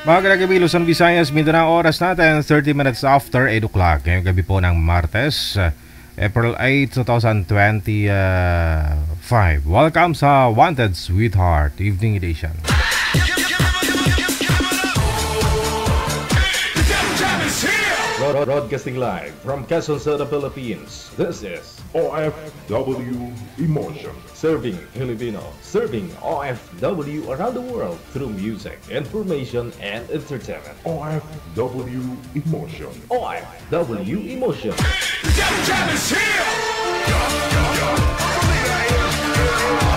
Mga gabi, Luzon, Visayas, Mindanao, oras natin 30 minutes after 8 o'clock. Ngayong gabi po ng Martes, April 8, 2025. Welcome sa Wanted Sweetheart Evening Edition. Broadcasting live from Quezon City, Philippines. This is OFW Emotion. Serving Filipino, serving OFW around the world through music, information, and entertainment. OFW Emotion. OFW Emotion.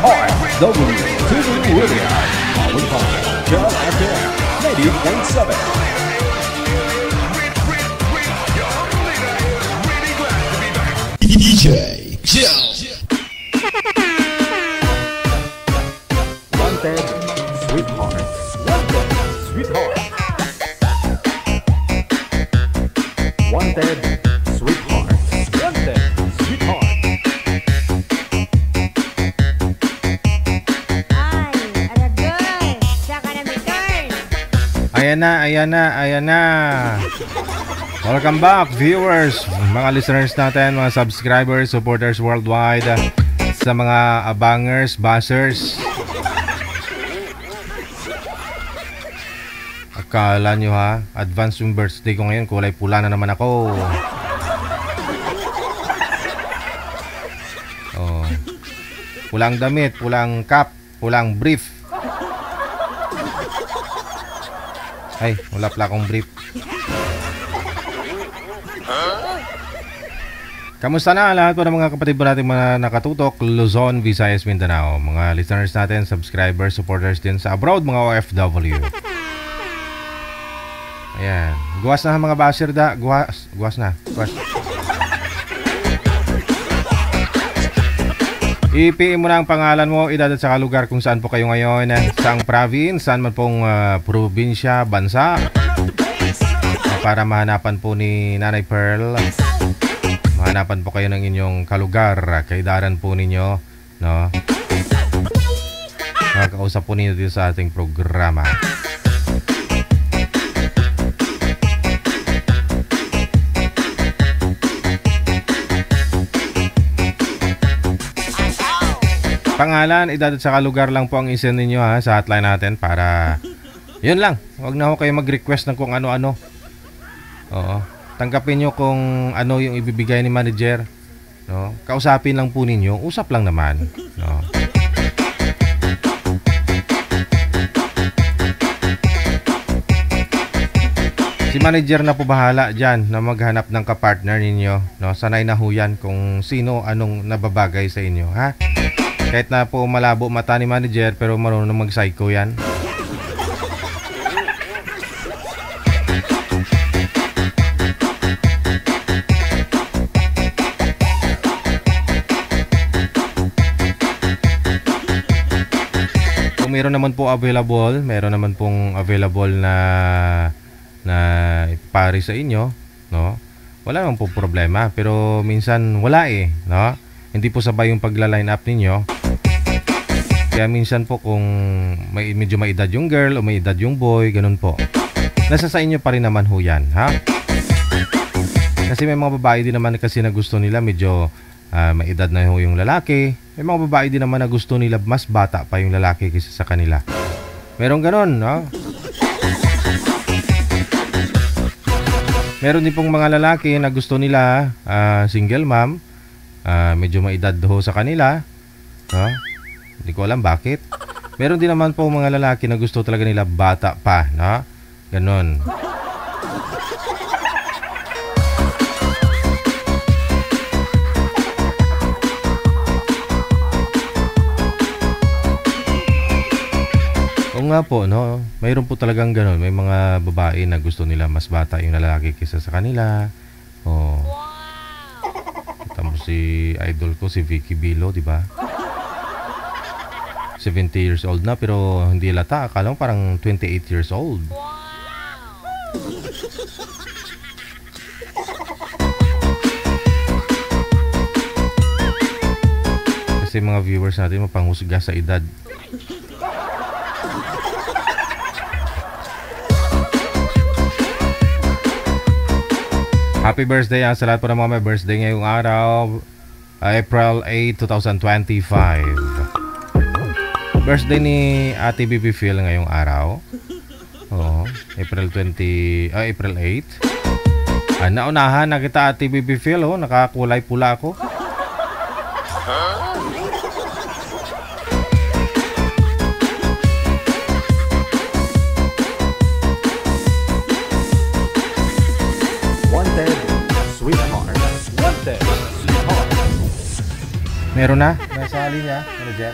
OFW TV Radio. Powered by John FM 90.7. DJ Joe. Wanted Sweetheart. Wanted Sweetheart. Wanted Sweetheart. Wanted Sweetheart. Ay, ada girl. Saka na may girl. Ayan na. Welcome back, viewers, mga listeners natin, mga subscribers, supporters worldwide, sa mga abangers, bashers. Akala nyo ha, advance yung birthday ko ngayon, kulay pula na naman ako. Oh. Pulang damit, pulang cap, pulang brief. Ay, wala pala akong brief. Kamusta na lahat po ng mga kapatid po natin mga nakatutok, Luzon, Visayas, Mindanao, mga listeners natin, subscribers, supporters din sa abroad, mga OFW. Ayan, guwas na mga basher da, guwas na. I-PM mo na ang pangalan mo, edad at saka lugar kung saan po kayo ngayon, saang province, saan man pong probinsya, bansa, para mahanapan po ni Nanay Pearl. Mahanapan po kayo ng inyong kalugar, kaidaran po ninyo, no? Makakausap po ninyo dito sa ating programa. Pangalan, edad at saka lugar lang po ang isend ninyo ha, sa hotline natin para yun lang. Huwag na ho kayo mag-request ng kung ano-ano. Oo. Tanggapin nyo kung ano yung ibibigay ni manager, no? Kausapin lang po ninyo, usap lang naman, no? Si manager na po bahala dyan na maghanap ng kapartner ninyo, no? Sanay na ho yan kung sino anong nababagay sa inyo, ha? Kahit na po malabo mata ni manager pero marunong mag-psycho yan. Meron naman pong available na pari sa inyo, no? Wala naman po problema, pero minsan wala no? Hindi po sabay yung pagla-line up ninyo. Kaya minsan po kung medyo may edad yung girl o may edad yung boy, ganun po. Nasa sa inyo pa rin naman ho yan, ha? Kasi may mga babae din naman kasi na gusto nila medyo may edad na ho yung lalaki. May mga babae din naman na gusto nila mas bata pa yung lalaki kaysa sa kanila. Merong ganon, no? Meron din pong mga lalaki na gusto nila single mom, medyo may edad ho sa kanila, no? Hindi ko alam bakit. Meron din naman po mga lalaki na gusto talaga nila bata pa, no? Ganon. Oo nga po, no? Mayroon po talagang gano'n. May mga babae na gusto nila mas bata yung lalaki kaysa sa kanila. Oh. Tapos si idol ko, si Vicky Bilo, di ba? 70 years old na pero hindi lata. Akala mo parang 28 years old. Kasi mga viewers natin mapanghusga sa edad. Happy birthday sa lahat po ng mga may birthday ngayong araw. April 8, 2025. Birthday ni Ate Bibi Phil ngayong araw. Oo, April 8. Naunahan na kita, Ate Bibi Phil. Oh, nakakulay pula ako. Wanted, sweetheart. Wanted, sweetheart. Meron na? Nasa linya, manager?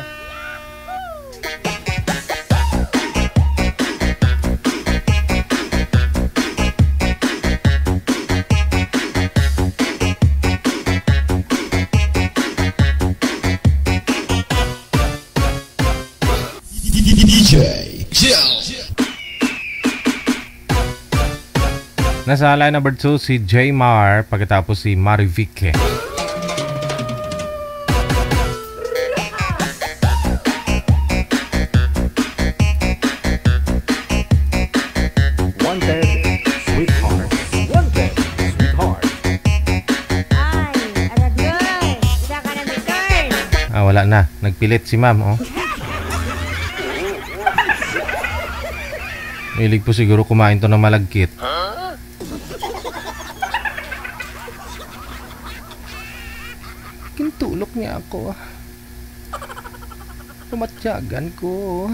Nasa line number 2 si Jaymar, pagkatapos si Marivic. Wanted, sweetheart. Wanted, sweetheart. Ay, Aragoy. Sa ka na return. Wala na. Nagpilit si ma'am, oh. Milig po siguro kumain to ng malagkit. Kintulok niya ako. Tumatyagan ko.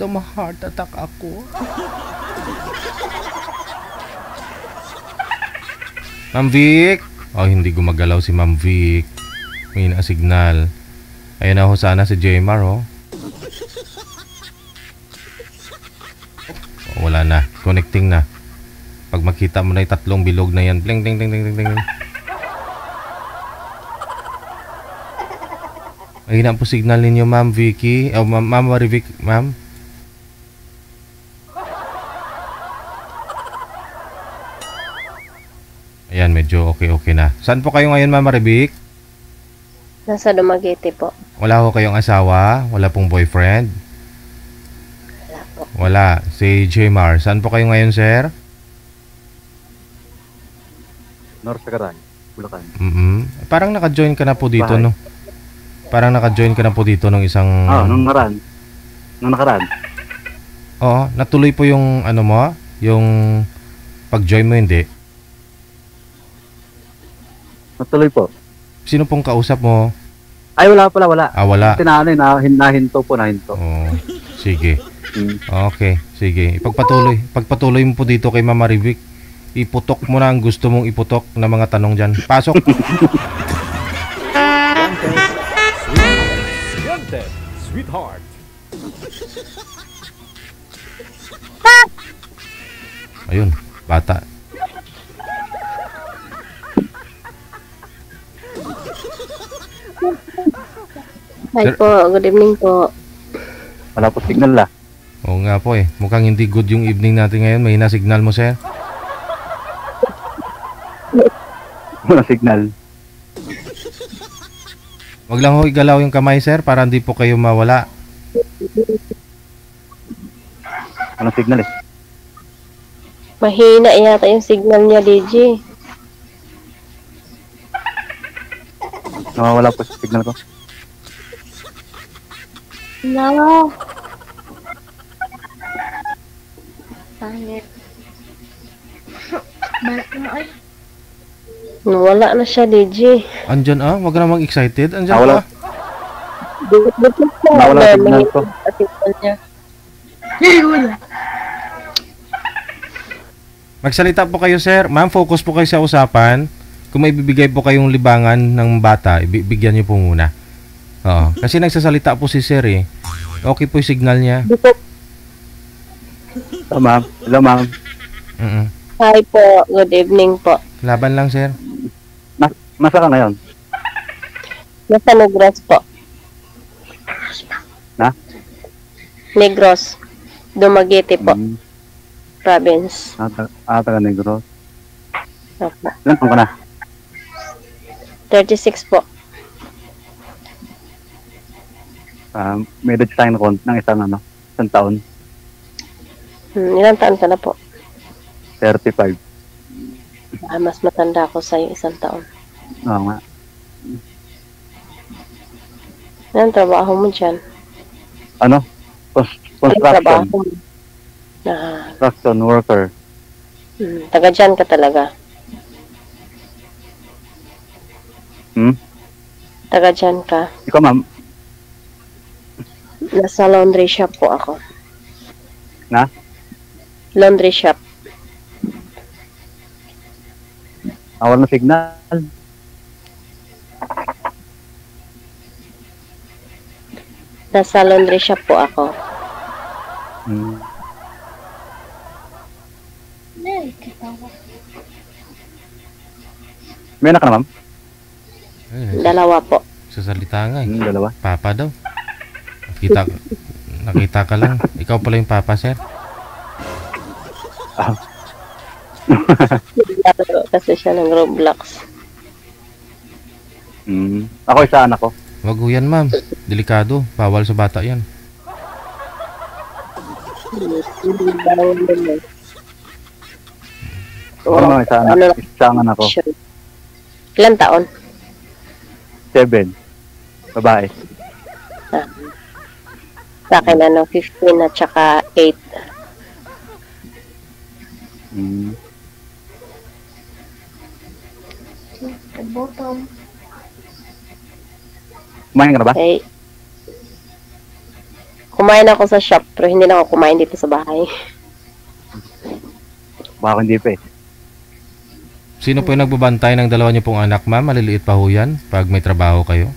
Heart attack ako. Ma'am Vic! Oh, hindi gumagalaw si Ma'am Vic. May na-signal. Ayun na ho sana si Jaymar, oh. Wala na. Connecting na. Pag makita mo na yung tatlong bilog na yan. Bling, ding, ding, ding, ding, ding. Ayun na po signal ninyo, Ma'am Vicky. Ma'am Marivic, ma'am. Ayan, medyo okay na. Saan po kayo ngayon, Ma'am Marivic? Nasa Dumaguete po. Wala ho kayong asawa? Wala pong boyfriend? Wala po. Wala. Si Jaymar. Saan po kayo ngayon, sir? North Sagaran, Bulacan. Parang naka-join ka na po dito, Bahay. no? Parang naka-join ka na po dito nung isang... Nung nakaraan. Oo, natuloy po yung ano mo, yung pag-join mo, hindi? Natuloy po. Sino pong kausap mo? Ay, wala pala, wala. Wala. Nahinto po. Oo, sige. Hmm. Okay, sige. Pagpatuloy mo po dito kay Mama Rivic. Iputok mo na ang gusto mong iputok na mga tanong dyan. Pasok! Wanted, sweetheart. Ayun, bata. Hi Sir- po, good evening po. Wala po signal la. Oo nga po eh. Mukhang hindi good yung evening natin ngayon. May na-signal mo, sir. Wala signal. Wag lang ho igalaw yung kamay, sir, para hindi po kayo mawala. Walang signal eh. Mahina yata yung signal niya, DJ. Nawawala po sa signal ko. No. Pangit. Nawala na siya, DJ. Andyan wag ka namang excited. Andyan Wala. Nawala signal ko. Signal niya. Magsalita po kayo, sir. Ma'am, focus po kayo sa usapan. Kung may bibigay po kayong libangan ng bata, bigyan niyo po muna. Oo. Kasi nagsasalita po si sir eh. Okay po yung signal niya. Hello, ma'am. Hello, ma'am. Hi po, good evening po. Laban lang, sir. Masa ka ngayon? Nasa Negros po. Na? Negros. Dumaguete po, province. Taga Negros. Opo. Ilan taon ka na? 36 po. May edad tayo ng isang taon. Ilang taon ka na po? 35. Mas matanda ako sa'yo 1 taon. Oo nga. Anong trabaho mo dyan? Ano? Anong trabaho Construction. mo? Construction worker. Taga dyan ka talaga. Taga dyan ka. Ikaw, ma'am? Nasa laundry shop po ako. Na? Laundry shop. Awal na signal. Nasa laundry shop po ako. May anak ka na, ma'am? Dalawa po. Sasalita nga eh. Dalawa. Papa daw. Nakita ka lang. Ikaw pala yung papa, sir. Naglalaro kasi siya ng Roblox. Ako isa anak ko. Wag ho yan, ma'am. Delikado. Bawal sa bata yan. Oo, mga isa anak. Isa ang anak ko. Sure. Ilan taon? 7. Babae. Sa akin 15 at saka 8. Kumain ka na ba? Okay. Kumain ako sa shop pero hindi na ako kumain dito sa bahay. Baka hindi pa eh. Sino po yung nagbabantay ng dalawa niyo pong anak, ma'am? Maliliit pa ho yan pag may trabaho kayo?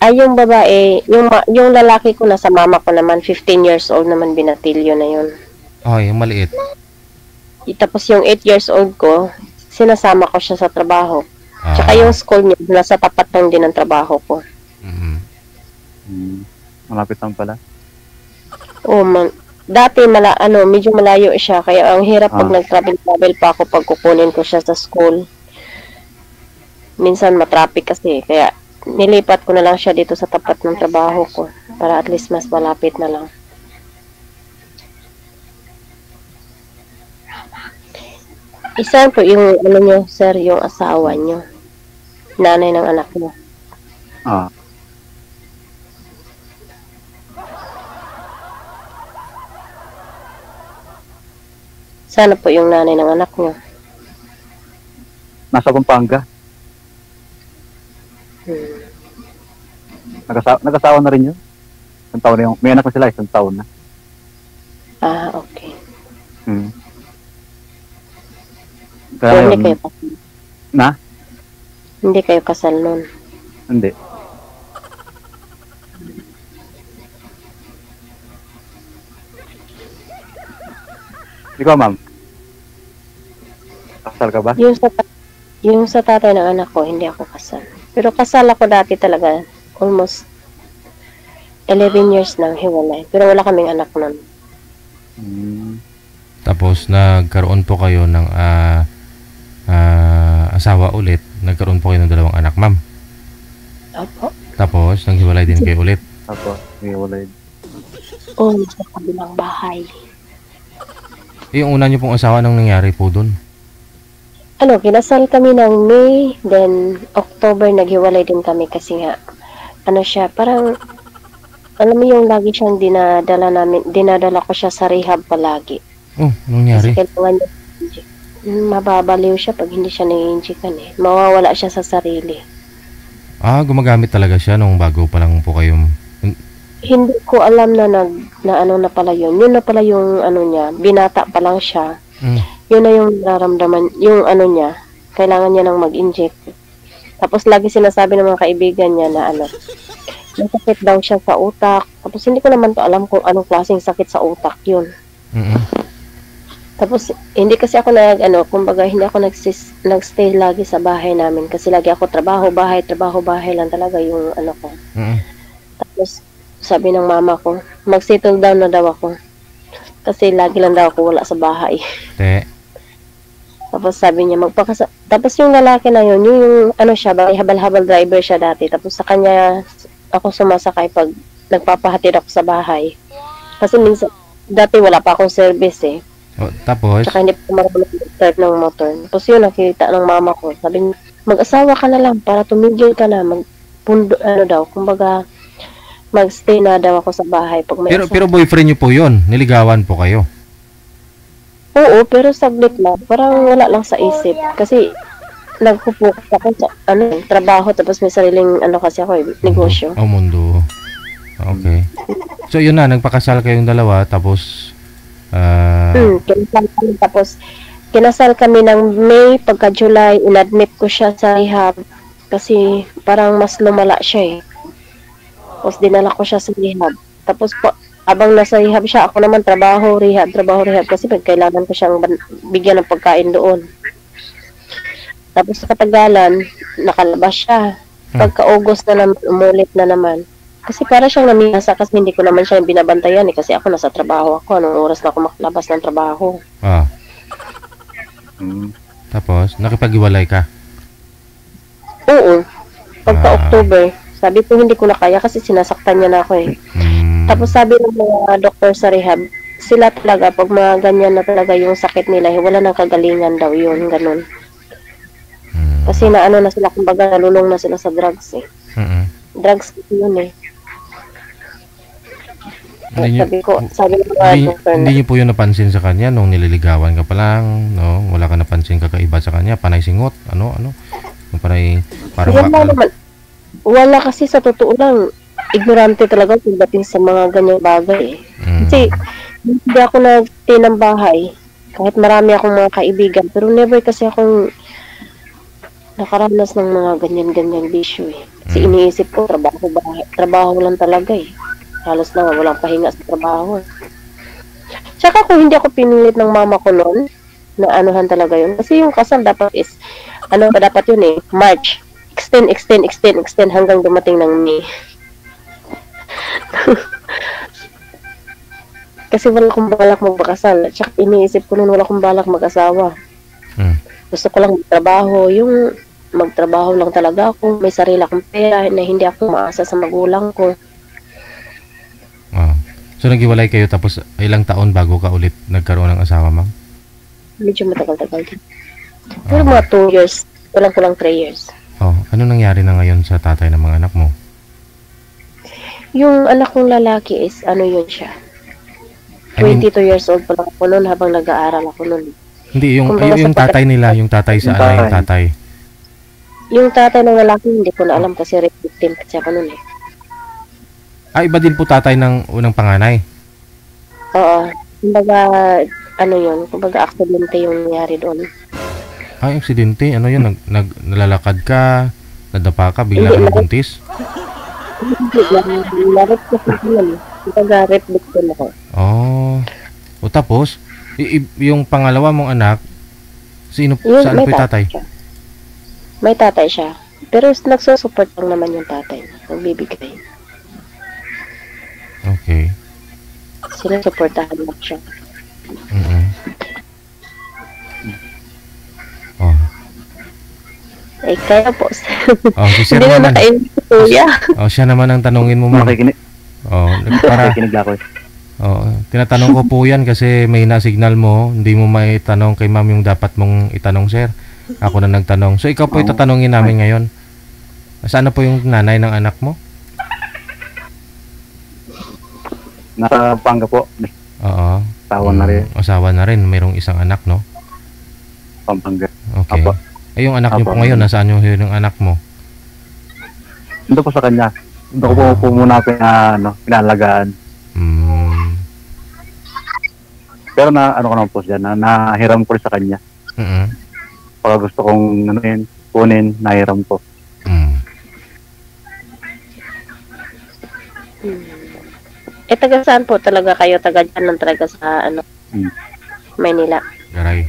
Ay, yung babae, yung lalaki ko nasa mama ko naman, 15 years old naman, binatilyo na yun. Okay, yung maliit. Tapos yung 8 years old ko, sinasama ko siya sa trabaho. Tsaka yung school niya, nasa tapat lang din ang trabaho ko. Malapit lang pala. Oo, dati medyo malayo siya, kaya ang hirap pag nag-travel pa ako pag kukunin ko siya sa school. Minsan matraffic kasi, kaya nilipat ko na lang siya dito sa tapat ng trabaho ko para at least mas malapit na lang. Isa po yung nyo, sir, yung asawa nyo. Nanay ng anak nyo. Sana po yung nanay ng anak nyo. Nasa Pampanga. Nag-asawa na rin yun. 1 taon na yung, may anak na sila, 1 taon na. Okay. Kaya Hindi kayo kasal. Na? Hindi kayo kasal nun. Hindi. Ikaw, ma'am? Kasal ka ba? Yung sa tatay ng anak ko, hindi ako kasal. Pero kasal ako dati talaga. Almost 11 years nang hiwalay. Pero wala kaming anak nun. Tapos nagkaroon po kayo ng asawa ulit. Nagkaroon po kayo ng 2 anak, ma'am. Opo. Tapos naghiwalay din kayo ulit. Ako, may walay. Sa kabilang bahay. Yung una niyo pong asawa, nang nangyari po dun? Kinasal kami ng May, then October naghiwalay din kami kasi nga, siya, parang, alam mo yung lagi siyang dinadala ko siya sa rehab palagi. Oh, anong nangyari? Kasi kailangan niya, mababaliw siya pag hindi siya nai-injikan eh. Mawawala siya sa sarili. Gumagamit talaga siya nung bago pa lang po kayo. Hindi ko alam na na pala yun. Yun na pala yung niya, binata pa lang siya. Yun na yung nararamdaman, yung niya, kailangan niya nang mag-inject. Tapos lagi sinasabi ng mga kaibigan niya na may sakit daw siya sa utak. Tapos hindi ko naman to alam kung anong klaseng sakit sa utak yun. Tapos hindi kasi ako kumbaga hindi ako nagstay lagi sa bahay namin kasi lagi ako trabaho, bahay lang talaga yung ko. Tapos sabi ng mama ko, mag-settle down na daw ako. Kasi lagi lang daw ako wala sa bahay. Tapos sabi niya, tapos yung lalaki na yun, yung siya, habal-habal driver siya dati. Tapos sa kanya, ako sumasakay pag nagpapahatid ako sa bahay. Kasi minsan, dati wala pa akong service eh. Tapos, Tsaka hindi pa marunong mag-start ng motor. Tapos yun, nakita ng mama ko. Sabi niya, mag-asawa ka na lang para tumigil ka na. Ano daw, kumbaga, mag-stay na daw ako sa bahay. Pag may pero boyfriend niyo po yun. Niligawan po kayo. Oo, pero saglit lang. Parang wala lang sa isip. Kasi, nagpupukas ako sa trabaho. Tapos may sariling, kasi ako, negosyo. Mundo. Okay. So, yun na. Nagpakasal kayong dalawa. Tapos, Kinasal kami. Tapos, kinasal kami ng May. Pagka July, inadmit ko siya sa rehab. Kasi, parang mas lumala siya eh. Tapos, dinala ko siya sa rehab. Tapos, abang nasa rehab siya, ako naman trabaho, rehab. Kasi kailangan ko siyang bigyan ng pagkain doon. Tapos sa katagalan, nakalabas siya. Pagka-August na naman, umulit na naman. Kasi para siyang namiyasa kasi hindi ko naman siya binabantayan eh. Kasi ako nasa trabaho ako. Anong oras na ako makalabas ng trabaho. Tapos, nakipag-iwalay ka? Oo. Pagka-October, sabi ko hindi ko na kaya kasi sinasaktan niya na ako eh. Tapos sabi ng mga doktor sa rehab, sila talaga, pag mga ganyan na talaga yung sakit nila, wala nang kagalingan daw yun, ganun. Kasi na na sila, kumbaga nalulong na sila sa drugs eh. Drugs yun eh. Sabi ng mga doktor hindi niyo po yun napansin sa kanya nung nililigawan ka pa lang, no? Wala ka napansin kakaiba sa kanya, panay singot, ano? Panay, parang wala kasi sa totoo lang, ignorante talaga pagdating sa mga ganyang bagay eh. Kasi, hindi ako nagstay ng bahay. Kahit marami akong mga kaibigan, pero never kasi akong nakaranas ng mga ganyan-ganyan bisyo eh. Kasi iniisip ko, trabaho lang talaga eh. Halos na walang pahinga sa trabaho. Tsaka kung hindi ako pinilit ng mama ko noon, na anuhan talaga yun. Kasi yung kasal dapat is, dapat yun eh, March. Extend hanggang dumating ng May. Kasi wala akong balak magpakasal. Tsaka iniisip ko noon wala akong balak mag-asawa. Gusto ko lang magtrabaho. Yung magtrabaho lang talaga ako. May sarili akong pera na hindi ako maasa sa magulang ko. So naghiwalay kayo tapos ilang taon bago ka ulit nagkaroon ng asawa, ma'am? Medyo matagal-tagal din. Pero mga 2 years. Kulang 3 years. Ano nangyari na ngayon sa tatay ng mga anak mo? Yung anak kong lalaki is, yun siya. 22 years old pa lang ako noon habang nag-aaral ako noon. Hindi, yung tatay nila, yung tatay sa yung tatay. Yung tatay ng lalaki, hindi ko na alam kasi rape victim kasi ako noon eh. Iba din po tatay ng unang panganay? Oo. Kumbaga, yun, kumbaga aksidente yung nangyari doon. Aksidente? Ano yun? Nalalakad ka, nadapa ka, bigla ka nabuntis? Hindi, na-rape kasi yun. Kumbaga, rape victim ako. Tapos, yung pangalawa mong anak, saan po yung tatay? May tatay siya. Pero nagsusupport lang naman yung tatay. Nagbibigay. Okay. Sinusuportahan lang siya. Kaya po. Si sir hindi naman. Hindi na kuya. Siya naman ang tanungin mo, ma'am. Para tinatanong ko po yan kasi may na-signal mo, hindi mo may tanong kay ma'am yung dapat mong itanong, sir. Ako na nagtanong. So ikaw po itatanungin namin ngayon. Saan na po yung nanay ng anak mo? Nasa Panga po. Oo. Asawa na rin. Mayroong isang anak, no? Pampanga. Okay. Apo. Yung anak niyo po ngayon, nasaan yung anak mo? Doon po sa kanya. Doon ko po muna pinalagaan. Pero ko naman po siya, nahiram ko rin sa kanya. Pag gusto kong kunin, nahiram ko. Taga saan po talaga kayo? Taga dyan lang talaga sa Maynila? Garay.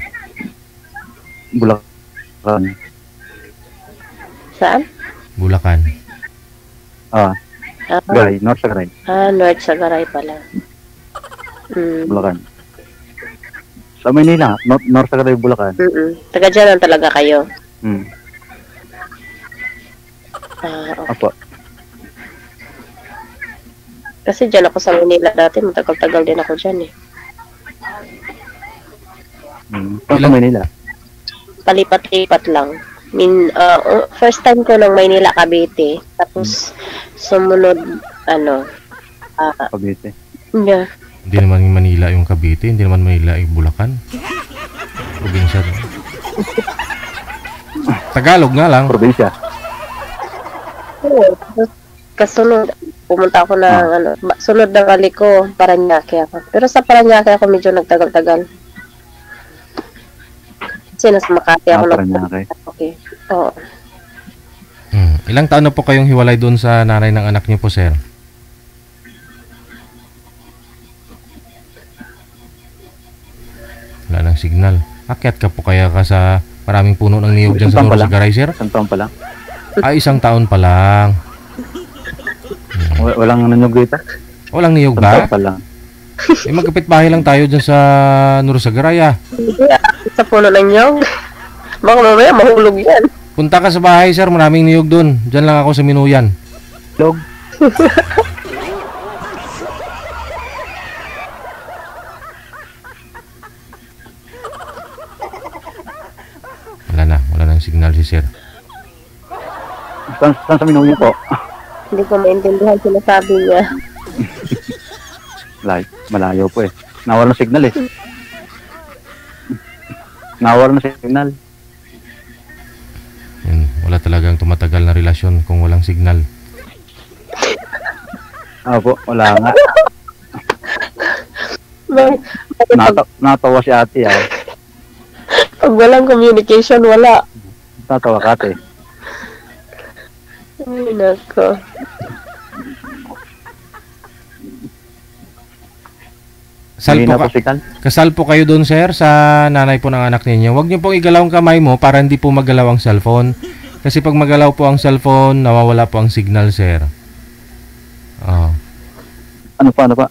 Bulacan. Saan? Bulacan. Garay, North Sagaray. North Sagaray pala. Bulacan. Sa Maynila, North Sagaray, Bulacan. Taga dyan lang talaga kayo? Okay. Apo. Kasi dyan ako sa Manila dati, matagal-tagal din ako dyan eh. Saan sa Manila? Palipat-lipat lang. First time ko ng Maynila, Cavite. Tapos, sumunod, Cavite. yeah. Hindi naman yung Manila yung Cavite, hindi naman Manila yung Bulacan. Probinsya. Tagalog nga lang. Probinsya. Oo. Kasunod, pumunta ako ng, sunod na kali ko, Paranaque ako. Pero sa Paranaque ako medyo nagtagal-tagal. Kasi nasa Makati ako. Paranaque. Okay. Oo. Ilang taon na po kayong hiwalay doon sa nanay ng anak niyo po, sir? Wala nang signal. Akyat ka po kaya ka sa maraming puno ng niyog dyan sa Loro Sagaray, sir? Isang taon pa lang. Isang taon pa lang. Walang nanyog dito? Walang niyog Isang taon ba? pa lang. Magkapit bahay lang tayo dyan sa Loro Sagaray, ah. Hindi, sa puno ng nyog. Baka mamaya mahulog yan. Punta ka sa bahay, sir. Maraming niyog doon. Dyan lang ako sa Minuyan. Log. Wala nang signal si sir. Saan sa Minuya po? Hindi ko maintindihan sinasabi niya. Malayo po eh. Nawala ng signal eh. Nawala ng signal. Yun, wala talagang tumatagal na relasyon kung walang signal. Po, wala nga. Pag Natawa si ate ah. walang communication, wala. Natawa ka ate. Ay, nako. Hindi na po signal. Kasal po kayo doon, sir, sa nanay po ng anak ninyo. Huwag niyo pong igalaw ang kamay mo para hindi po magalaw ang cellphone. Kasi pag magalaw po ang cellphone, nawawala po ang signal, sir. Oh. Ano pa?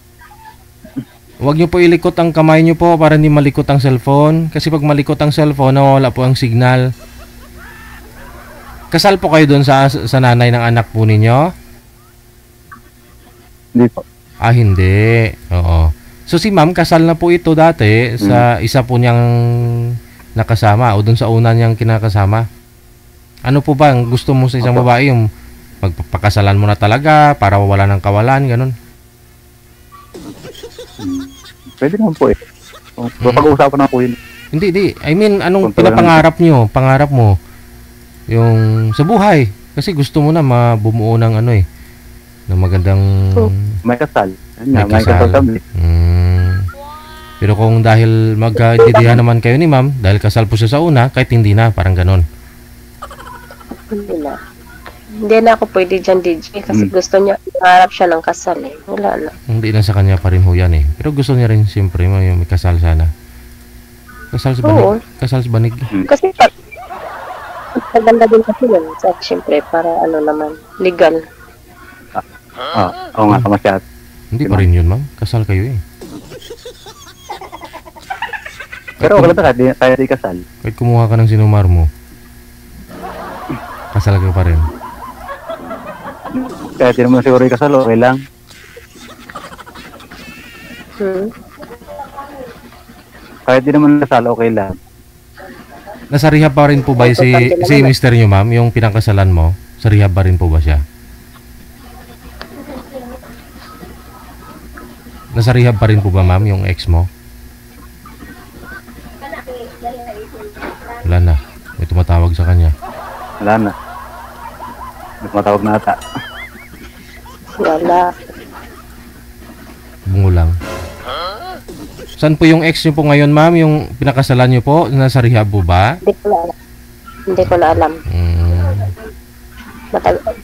Huwag niyo po ilikot ang kamay niyo po para hindi malikot ang cellphone. Kasi pag malikot ang cellphone, nawawala po ang signal. Kasal po kayo doon sa nanay ng anak po ninyo? Hindi po. Ah, hindi. Oo. So si ma'am, kasal na po ito dati sa isa po niyang nakasama o doon sa una niyang kinakasama. Ano po ba ang gusto mo sa isang babae? Yung magpapakasalan mo na talaga para wala ng kawalan, ganun? Pwede naman po eh. Pag-uusapan na po yun. Hindi. I mean, anong Kung talagang- pinapangarap nyo? Pangarap mo? Yung sa buhay. Kasi gusto mo na bumuo ng ng magandang... May kasal. May May kasal kasal. kami. Pero kung dahil magkaintindihan naman kayo ni ma'am, dahil kasal po siya sa una, kahit hindi na, parang ganon. Hindi na. Hindi na ako pwede dyan, DJ. Kasi gusto niya, nangarap siya ng kasal eh. Wala na. Hindi na sa kanya pa rin ho yan eh. Pero gusto niya rin siyempre may kasal sana. Kasal sa banig. Oo. Kasal sa banig. Kasi maganda din kasi yun. So, siyempre, para naman, legal. Oo nga, tama siya. Hindi pa rin yun ma'am. Kasal kayo eh. Pero wala na tayo di kasal. Kahit kumuha ka ng sinumar mo, kasal ka pa rin. Kaya di naman siguro ikasal, okay lang. Kahit di naman kasal, okay lang. Nasa rehab pa rin po ba si mister nyo ma'am? Yung pinangkasalan mo? Sa rehab pa rin po ba siya? Nasa rehab pa rin po ba ma'am yung ex mo? Wala na. May tumatawag sa kanya. Wala na. May tumatawag na ata. Wala. Bungo lang. Saan po yung ex nyo po ngayon ma'am? Yung pinakasalan nyo po? Nasa rehab po ba? Hindi ko na alam.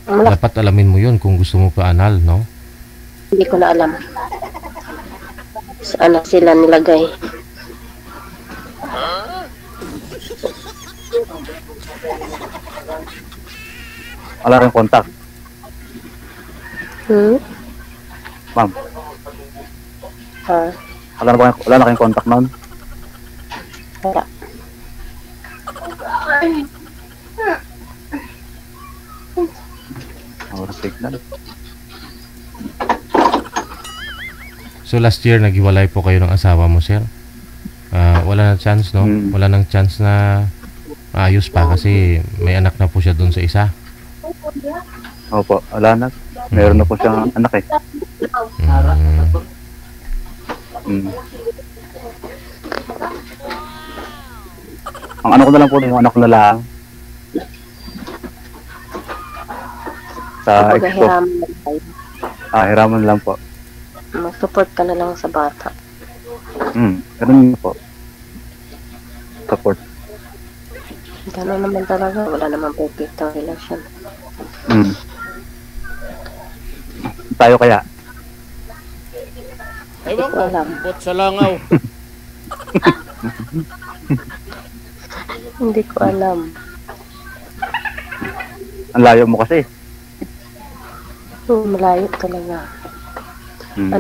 Dapat alamin mo yun kung gusto mo pa anal, no? Hindi ko na alam. Saan na sila nilagay? Wala rin contact. Ma'am, wala na kayong contact noon? Wala. Wala signal. So last year naghiwalay po kayo ng asawa mo, sir? wala na chance, no? Wala nang chance na maayos pa kasi may anak na po siya doon sa isa. Opo, wala na. Meron na po siyang anak eh. Mm. Ang ano ko na lang po, yung anak ko na lang. Sa ex ko. Hiraman na tayo. Hiraman lang po. Mag-support ka na lang sa bata. Ganun po. Support. Gano'n naman talaga. Wala naman perfect ang relasyon. Tayo kaya? Ewan ko, Wala. bot sa langaw. Hindi ko alam. Ang layo mo kasi. Malayo talaga.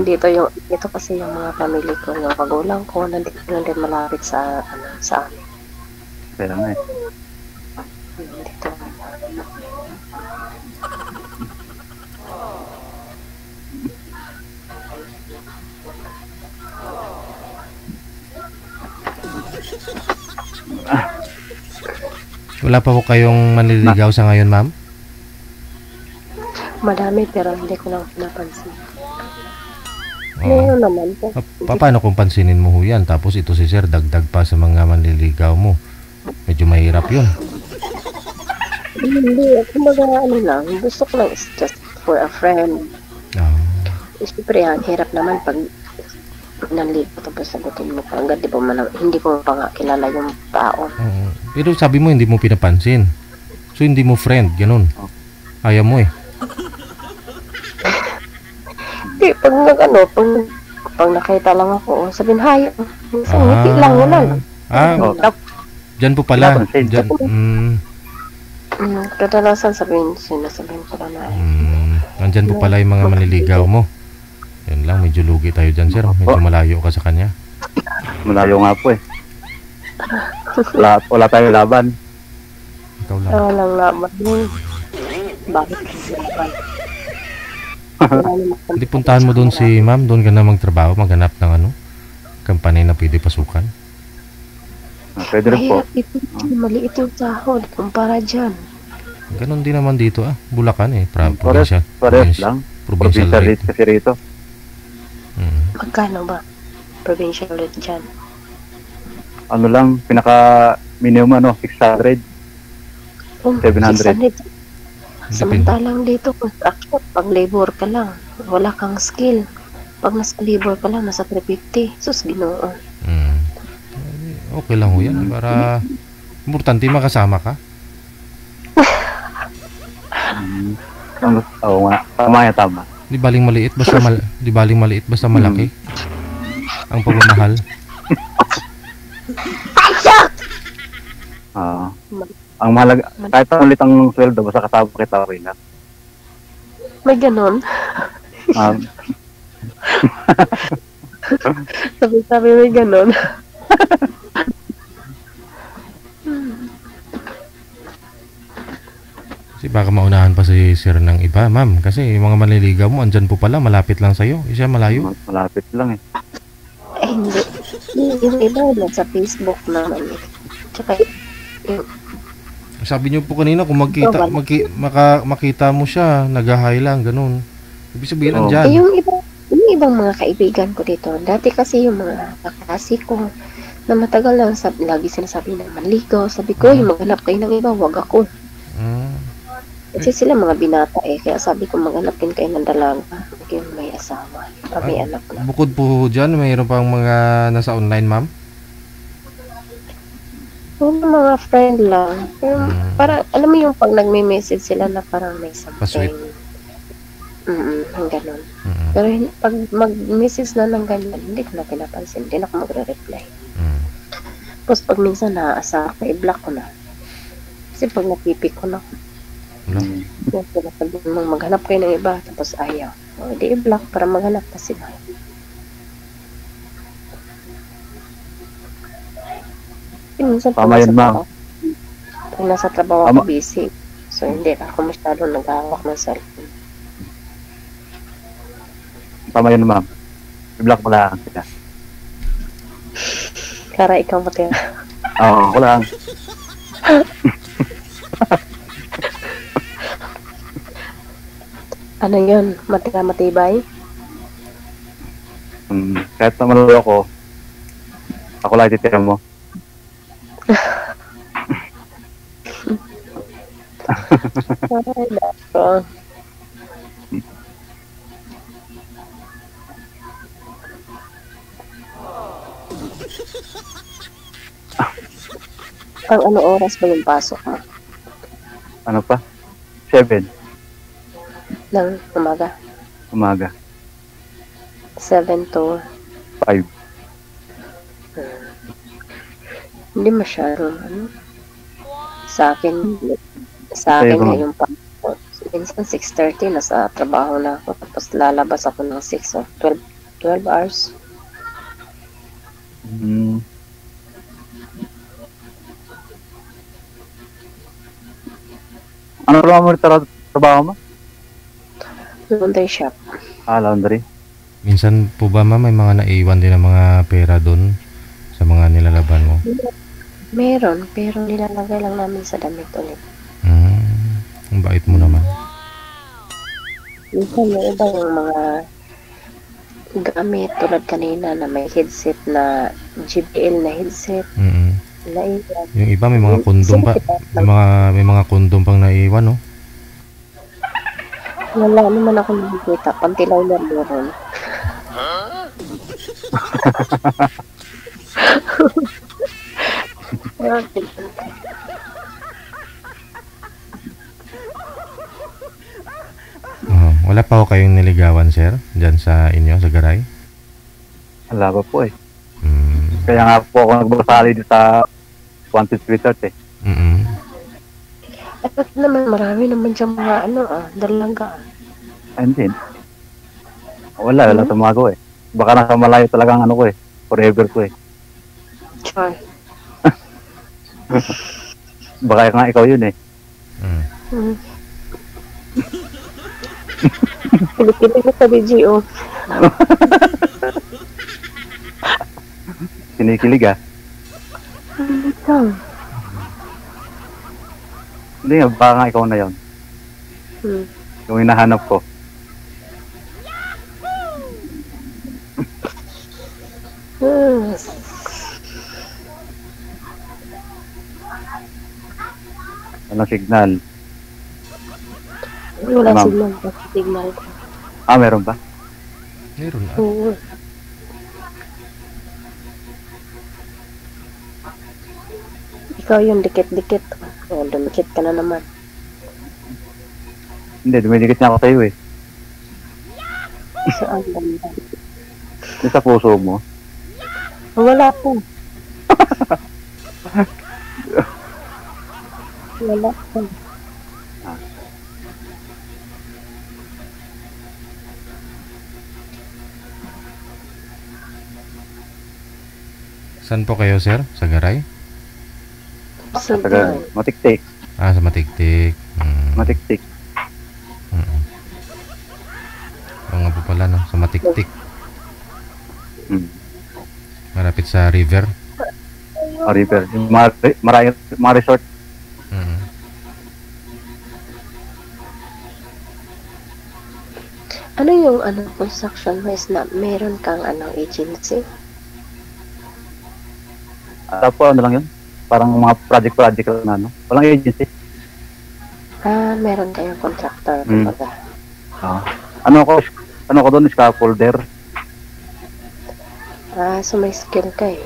Dito kasi yung mga family ko, yung kagulang ko, nandito lang din malapit sa amin. Kaya nga eh. Dito. Wala pa po kayong manliligaw sa ngayon, ma'am? Madami pero hindi ko lang pinapansin. Oo. Ngayon naman po. Paano kung pansinin mo ho yan? Tapos ito si sir, dagdag pa sa mga manliligaw mo. Medyo mahirap yun. Hindi, kumbaga ano lang, gusto ko lang is just for a friend. Siyempre yan, hirap naman pag nanligo tapos sagutin mo pa. Agad hindi ko pa nga kilala yung tao. Pero sabi mo hindi mo pinapansin. So hindi mo friend, ganun. Ayaw mo eh. Hindi, pag nakita lang ako, sabihin, hi, isang ngiti lang, wala lang. Dyan po pala. Dyan, kadalasan sinasabihin ko lang na. Nandyan po pala yung mga manliligaw mo. Yan lang, medyo lugi tayo dyan, sir. Medyo malayo ka sa kanya. Malayo nga po eh. Wala tayong laban. Ikaw lang. Walang laban. Bakit? Hindi puntahan mo doon si ma'am, doon ka na magtrabaho, maghanap ng company na pwede pasukan. Pwede rin po. Maliit yung sahod kumpara dyan. Ganon din naman dito Bulacan eh. Pares lang. Provincial rate kasi rito. Magkano ba? Provincial rate dyan. Ano lang, pinaka minimum 600. 700. Samantalang dito, construction, pag labor ka lang, wala kang skill. Pag nasa labor ka lang, nasa 350. Sus, Ginoo. Okay lang ho yan. Para importante makasama ka. Oo nga. Tama. Di baling maliit basta malaki. Ang pagmamahal. Ang mahalaga, kahit ang ulit ang sweldo, basta kasama kita okay na. May ganon. Sabi may ganon. Kasi baka maunahan pa si sir ng iba, ma'am. Kasi yung mga manliligaw mo, andyan po pala, malapit lang sa'yo. Isa malayo. Malapit lang eh. Hindi. Yung iba lang sa Facebook naman. Tsaka sabi niyo po kanina kung makita mo siya, nag-hi lang, ganun. Ibig sabihin andyan. Yung ibang mga kaibigan ko dito, dati kasi yung mga kaklase ko na matagal lang lagi sinasabi na manligaw. Sabi ko, maghanap kayo ng iba, wag ako. Kasi sila mga binata kaya sabi ko maghanap din kayo ng dalaga. Yung may asawa, may anak na. Bukod po dyan, mayroon pang mga nasa online, ma'am? Yung mga friend lang. Yung, parang, alam mo yung pag nagme-message sila na parang may something. Pa-sweet. Yung ganun. Pero pag mag-message na ng ganyan, hindi ko na pinapansin. Hindi na ako magre-reply. Tapos pag minsan naaasa ako, i-block ko na. Kasi pag napipik ko na, yung sinasabi mong maghanap kayo ng iba, tapos ayaw. Di i-block para maghanap na sila. Minsan tama yun, ma'am. Pag nasa trabaho ako busy, so hindi ako masyadong naghahawak ng cellphone. Tama yun, ma'am. I-block mo lang sila. Para ikaw matira. Oo, ako lang. Ano yun? Matibay? Kahit na malalo ako lang titira mo. Ay, nako. Pang ano oras ba yung pasok mo? Ano pa? 7 Ng umaga? umaga. 7 to 5. hindi masyado ano. Sa akin ngayong pasok. Minsan 6:30 nasa trabaho na ako tapos lalabas ako ng 6 o 12 hours. Ano pala mo trabaho mo? Laundry shop. Laundry. Minsan po ba ma'am, may mga naiwan din ng mga pera doon sa mga nilalaban mo? Meron, pero nilalagay lang namin sa damit ulit. Ang bait mo naman. Minsan yung iba yung mga gamit tulad kanina na may headset na JBL na headset. Naiwan. Yung iba may mga kondom pa, may mga kondom pang naiwan, no? Wala naman ako nakikita. Pantilaw na meron. Wala pa ho kayong niligawan, sir? Diyan sa inyo, sa Garay? Wala pa po eh. Kaya nga po ako nagbasali dito sa Wanted Twitter eh. At naman marami naman dyan mga dalaga. Hindi. Wala tumago eh. Baka nasa malayo talagang ano ko eh. Forever ko eh. Char. Baka nga ikaw yun eh. Pilipinig mo sa BGO. Kinikilig ah. Hindi nga, baka nga ikaw na yun. Yung hinahanap ko. Anong signal? Wala Ma'am. signal. Meron ba? Meron na. Oo. Ikaw yung dikit-dikit. Dumikit ka na naman. Hindi, dumidikit na ako sa'yo eh. Saan banda? Yung sa puso mo. Wala po. Wala po. Saan po kayo, sir? Sa Garay? Taga Matiktik. Sa Matiktik. Matiktik. Oo nga po pala, no? Sa Matiktik. Malapit sa river. River. Yung mga resort. Ano yung construction wise na meron kang agency? Tapos ano lang yun? Parang mga project lang na walang agency. Meron kayong contractor. Kumbaga. Ano ko doon? Scaffolder. So may skill ka eh.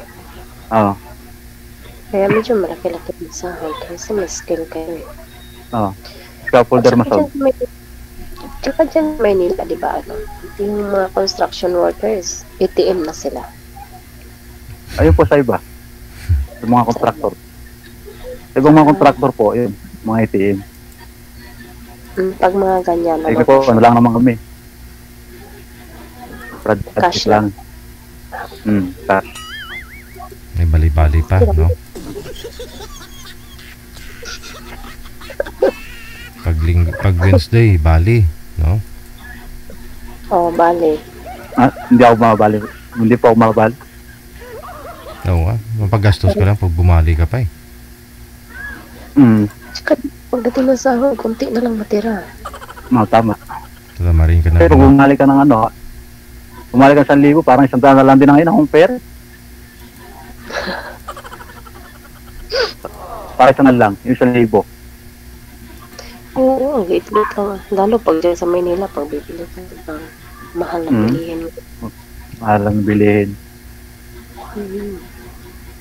Kaya medyo malaki-laki din sahod kasi may skill kayo eh. Scaffolder masod. Tsaka dyan Maynila, di ba yung mga construction workers, ATM na sila. Ayun po sa iba. Yung mga contractor. Sa ibang mga contractor po, yun. Mga ATM. Pag mga ganyan. Ay po, ano lang naman kami. Cash lang. Cash. May bali-bali pa, no? Pag Wednesday, Bali, no? Bali. Hindi ako mabali. Hindi po ako mabali. Oo, mapagastos ka lang pag bumali ka pa eh. Tsaka pagdating ng sahod, konti na lang matira. No, tama. Tama rin ka na. Pero kung bumalik ka ng bumalik ka 1,000, parang 100 na lang din ang inahong pera. Para isa na lang, yung 1,000. Oo, ang liit-liit lang. Lalo pag dyan sa Maynila, pag bibili ka, mahal na bilihin. Mahal lang bilihin.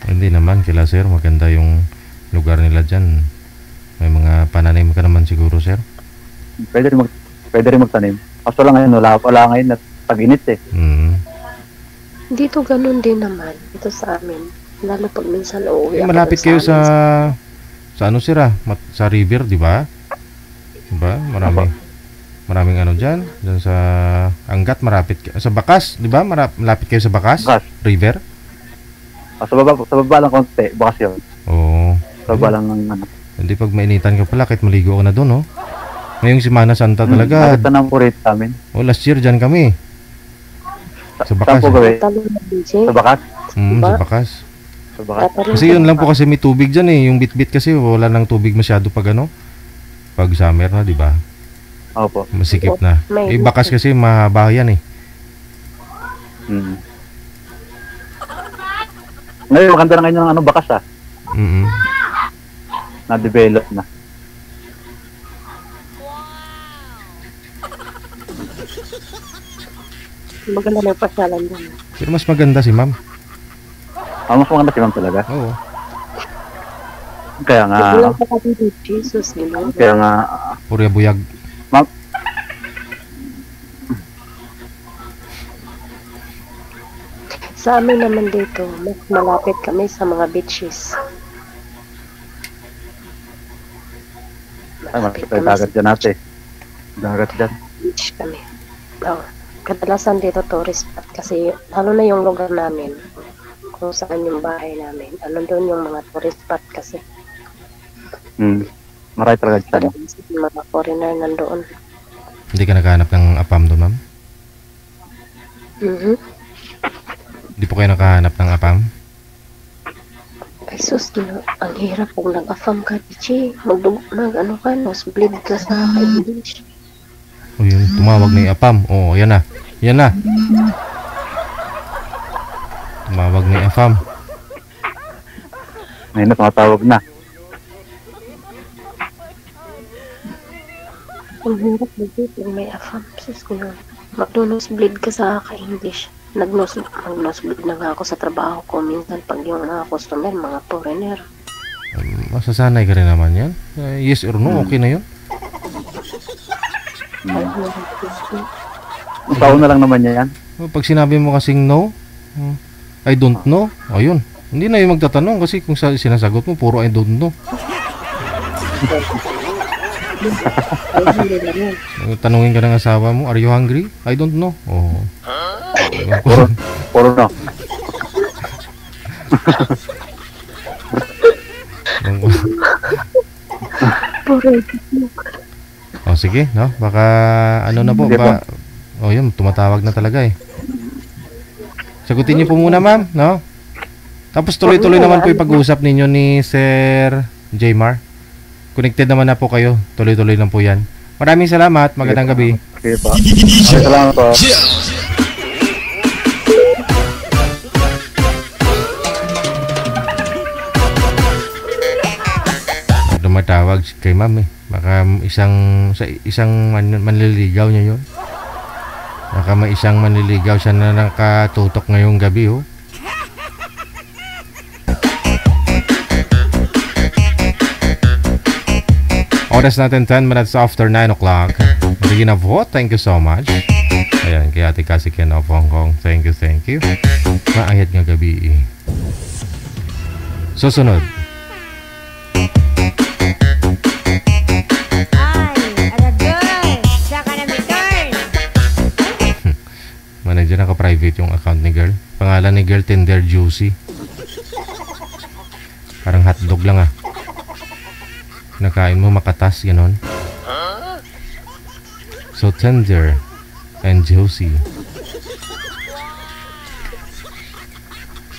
Hindi naman, kila sir, maganda yung lugar nila dyan. May mga pananim ka naman siguro, sir. Pwede rin magtanim. Kaso lang ngayon, wala ngayon na tag-init eh. Dito ganun din naman, ito sa amin. Lalo pag minsan uuwi ako Malapit dun kayo amin. sa ano sir sa river, di ba? Diba? Maraming ano dyan sa Angat, sa Bakas, di ba? Malapit kayo sa Bakas? Bakas. River? Sa baba lang konti, bakas yun. Oo. Sa baba lang ng ano. Hindi pag mainitan ka pala, kahit maligo ka na doon, no? Ngayong Semana Santa talaga. Nakita ng purit namin. Last year dyan kami. Sa Bakas. Saan po gawin? Talo na DJ. Sa bakas? Sa Bakas. Sa bakas. Kasi yun lang po kasi may tubig dyan eh. Yung bitbit kasi wala nang tubig masyado pag pag summer na, di ba? Opo. Masikip na. May- Bakas kasi mahaba yan eh. Ngayon, maganda na ngayon ng bakas na-develop na. Maganda na yung pasyalan dyan. Pero mas maganda si ma'am. Mas maganda si ma'am talaga. Oo. Kaya nga, Wala pa kami dito, Jesus, gano'n. kaya nga, Purya buyag. ma'am, Sa amin naman dito, mas malapit kami sa mga beaches. ay, malapit tayo dagat dyan natin. Dagat dyan. Beach kami. Oh, kadalasan dito tourist spot kasi lalo na yung lugar namin kung saan yung bahay namin. Ano doon yung mga tourist spot kasi. Maray talaga dyan. Kadalasan yung mga foreigner nandoon. Hindi ka nakahanap ng apam doon, ma'am? Hindi po kayo nakahanap ng apam? Ay sus, ang hirap kung nag-afam ka, Pichi. Mag-ano ka, nosebleed ka sa English. O yun, tumawag na yung apam. Oo, yan na. Yan na. Tumawag na yung apam. Ngayon na, tumatawag na. Ang hirap dito, may afam. Sus, mag-nosebleed ka sa ka-English. Nag-nosebleed na nga ako sa trabaho ko. Minsan pag yung mga customer, mga foreigner. Masasanay ka rin naman yan. Yes or no, okay na yun. Taon na lang naman yan. Pag sinabi mo kasing no, I don't know, ayun. Hindi na yung magtatanong kasi kung sinasagot mo, puro I don't know. Tanungin ka ng asawa mo, are you hungry? I don't know. Oh. Puro no. Oh, sige, no? Baka ano na po, oh, yun, tumatawag na talaga eh. Sagutin niyo po muna, ma'am, no? Tapos tuloy-tuloy naman po yung pag-uusap ninyo ni Sir Jmar. Connected naman na po kayo. Tuloy-tuloy lang po yan. Maraming salamat. Magandang gabi. Okay po. Salamat po. Tumatawag kay ma'am eh. Baka isang manliligaw niya yun. Baka may isang manliligaw siya na nakatutok ngayong gabi oh. Oras natin 10 minutes after 9 o'clock. Regina Vo, thank you so much. Ayan, kay Ate Cassie Ken of Hong Kong. Thank you. Maayat nga gabi eh. Susunod. Manager, naka-private yung account ni girl. Pangalan ni girl, Tender Juicy. Parang hotdog lang ah. Nakain mo makatas, ganon. So tender and juicy.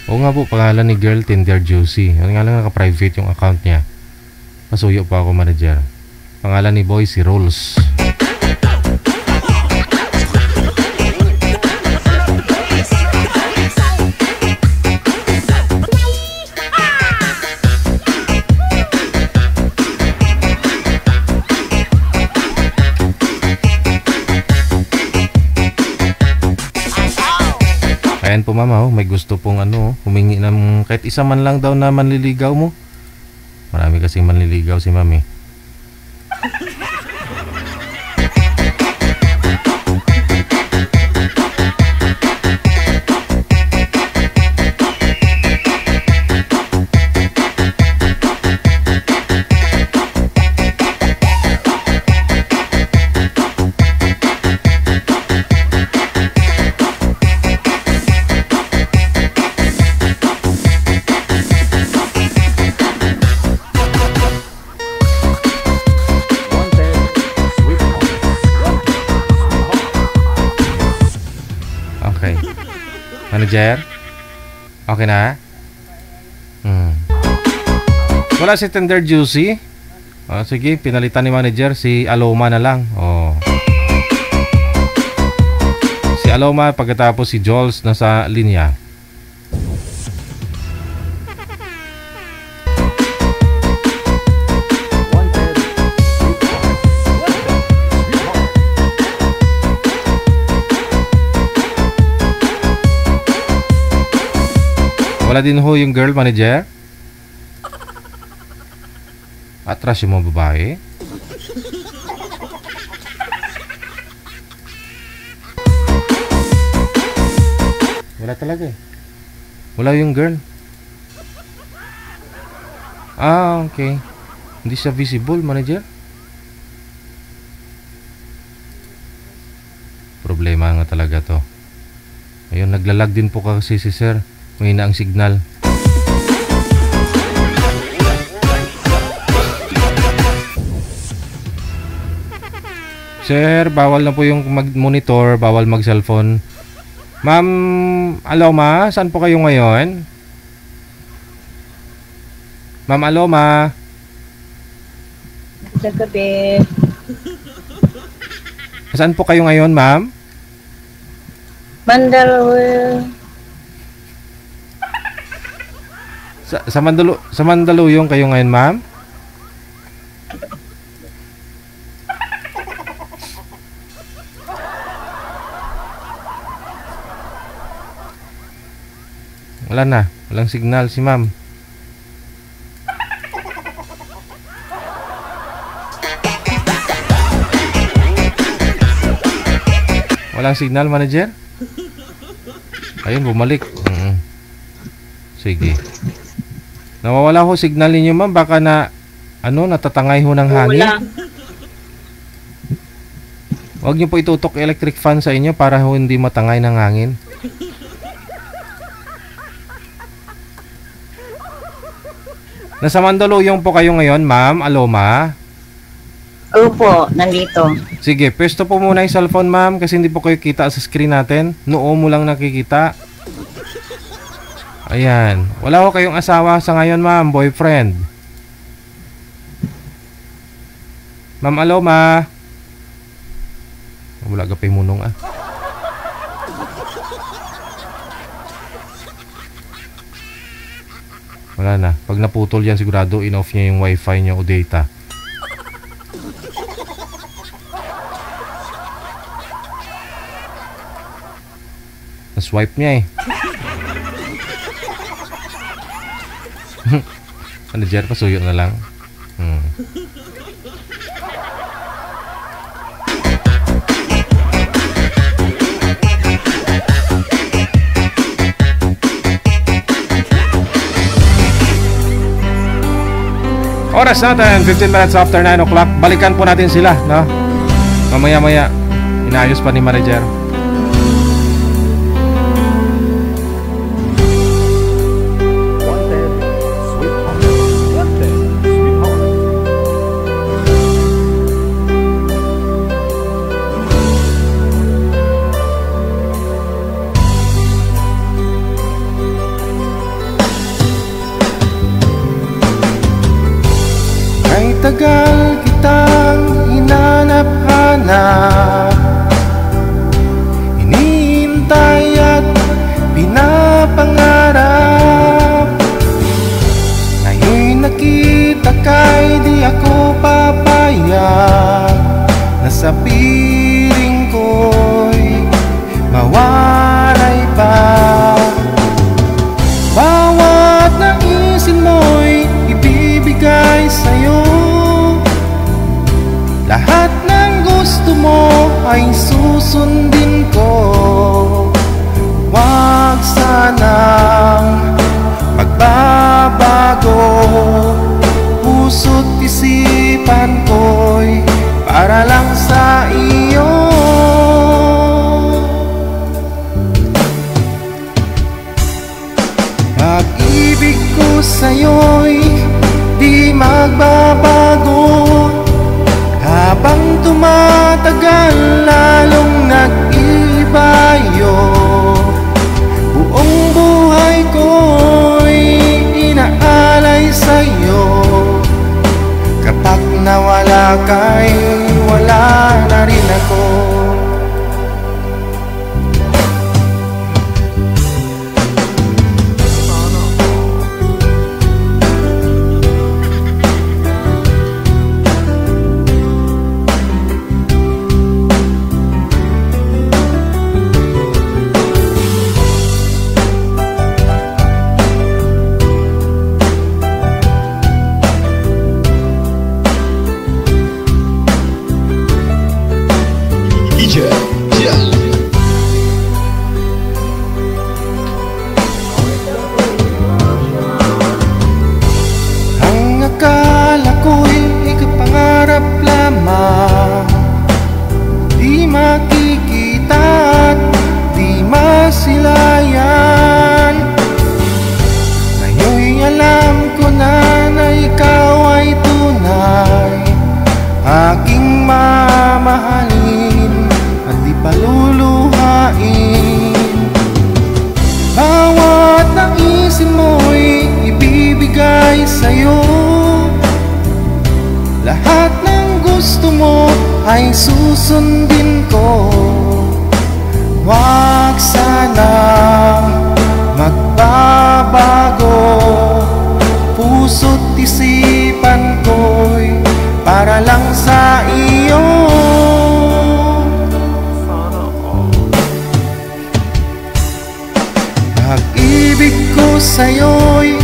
Oo nga po, pangalan ni girl, Tinder Juicy. Ano nga lang naka-private yung account niya. Pasuyo pa ako, manager. Pangalan ni boy, si Rolls. Ayan po mama, oh, may gusto pong humingi ng kahit isa man lang daw na manliligaw mo. Marami kasing manliligaw si mami. Manager? Okay na? Wala si Tender Juicy? Sige, pinalitan ni manager si Aloma na lang. Si Aloma, pagkatapos si Jules nasa linya. Wala din ho yung girl, manager? Atras yung mga babae? Wala talaga eh. Wala yung girl. Okay. Hindi siya visible, manager? Problema nga talaga to. Ayun, naglalag din po kasi si sir. Mahina ang signal. Sir, bawal na po yung mag-monitor, bawal mag-cellphone. Ma'am, Aloma, saan po kayo ngayon? Ma'am Aloma. Sa gabi. Saan po kayo ngayon, ma'am? Mandaluyong. Sa Mandaluyong kayo ngayon, ma'am? Wala na. Walang signal si ma'am. Walang signal, manager? Ayun, bumalik. Sige. Nawawala ho signal ninyo, ma'am. Baka na, natatangay ho ng hangin. Wala. Huwag niyo po itutok electric fan sa inyo para ho hindi matangay ng hangin. Nasa Mandaluyong po kayo ngayon, ma'am Aloma? Opo, nandito. Sige, pwesto po muna yung cellphone, ma'am, kasi hindi po kayo kita sa screen natin. Noo mo lang nakikita. Ayan. Wala ko kayong asawa sa ngayon, ma'am. Boyfriend. Ma'am Aloma. Wala ka pa yung munong, Wala na. Pag naputol yan, sigurado in-off niya yung wifi niya o data. Na-swipe niya eh. Manager, pasuyo na lang. Oras natin, 15 minutes after 9 o'clock. Balikan po natin sila, no? Mamaya-maya, inayos pa ni manager. tagal kitang hinanap-hanap, hinihintay at pinapangarap. Ngayon'y nakita ka'y di ako papayag na sa piling ko'y mawalay pa. Bawat naisin mo'y ibibigay sa'yo, lahat ng gusto mo ay susundin ko. Huwag sanang magbabago, puso't isipan ko'y para lang sa iyo. Pag-ibig ko sa'yo'y di magbabago, habang tumatagal lalong nag-ibayo. Buong buhay ko'y inaalay sa'yo, kapag nawala ka'y wala na rin ako. Ang akala ko'y ikapangarap lamang, di makikita at di masilayan. Ngayon'y alam ko na ikaw ay tunay, aking mamahalin at di paluluhain. Bawat naisin mo'y ibibigay sa'yo, lahat ng gusto mo ay susundin ko. Huwag sanang magbabago, puso't isipan ko'y para lang sa iyo. Pag-ibig ko sa'yo'y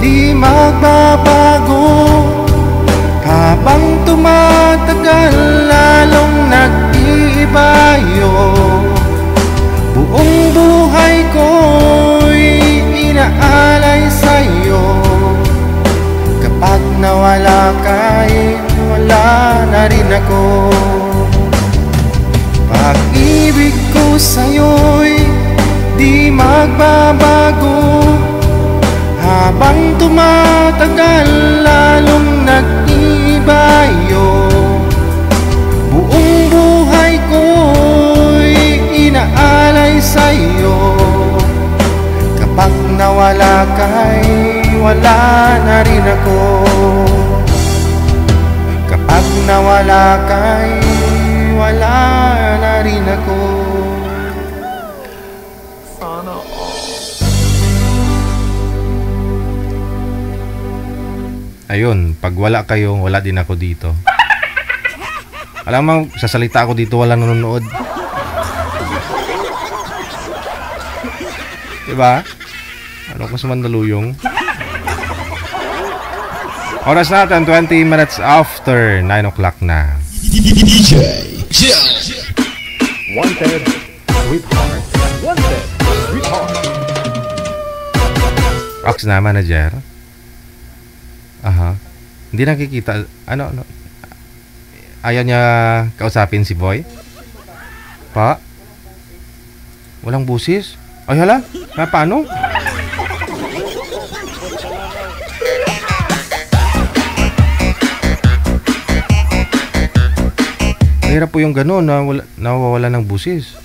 di magbabago, habang tumatagal lalong nag-iibayo. Buong buhay ko'y inaalay sa'yo, kapag nawala ka'y wala na rin ako. Pag-ibig ko sa'yo'y di magbabago, habang tumatagal lalong nag-ibayo. Buong buhay ko'y inaalay sa'yo, kapag nawala ka'y wala na rin ako. Kapag nawala ka'y wala na rin ako. Ayun, pag wala kayo, wala din ako dito. Alam mo, sasalita ako dito, wala nanonood. Diba? Ano ko sa Mandaluyong? Oras natin, 20 minutes after 9 o'clock na. Wanted, sweetheart. Wanted, sweetheart. Ox na, manager. Aha. Hindi nakikita. Ano? Ayaw niya kausapin si Boy? Pa? Walang busis? Ay hala? Paano? Mahirap po yung gano'n na nawawala ng busis.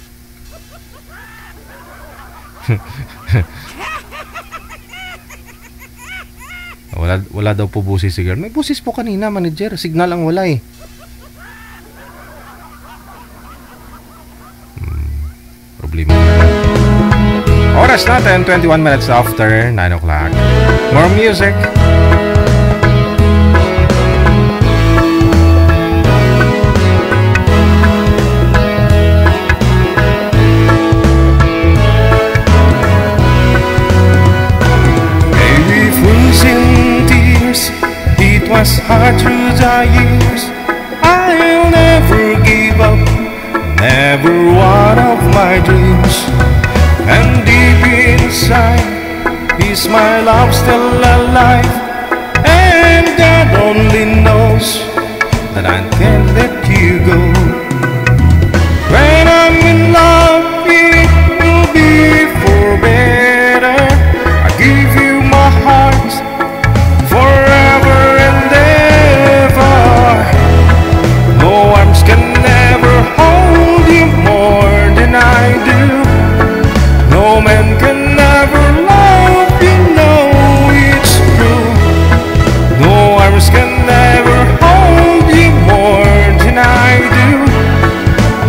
Wala daw po busis si girl. May busis po kanina, manager. Signal ang wala eh. Problema naman. Oras natin, 21 minutes after 9 o'clock. More music. Baby, freezing tears. It was hard through the years. I'll never give up. Never one of my dreams. And deep inside is my love still alive. And God only knows that I can't let you go. When I'm in love, it will be for better. I give you my heart forever and ever. No arms can never hold you more than I do. No man can ever love you, know it's true. No arms can never hold you more than I do.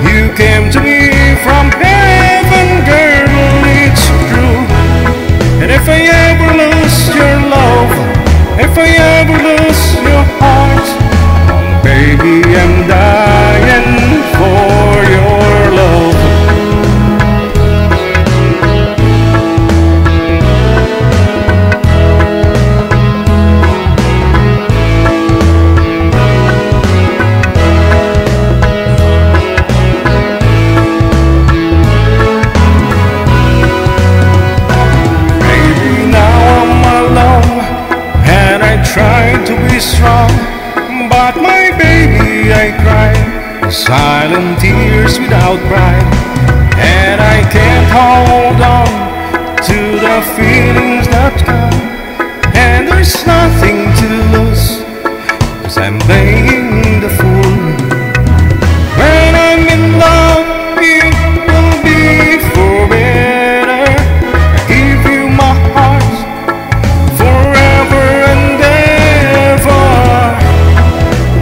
You came to me from heaven, girl, it's true. And if I ever lose your love, if I ever lose your heart, baby, I'm dying for your love. Trying to be strong, but my baby, I cry silent tears without pride, and I can't hold on to the feelings that come, and there's nothing to lose, 'cause I'm playing the fool. When I'm in love, it will be for better. I give you my heart forever and ever.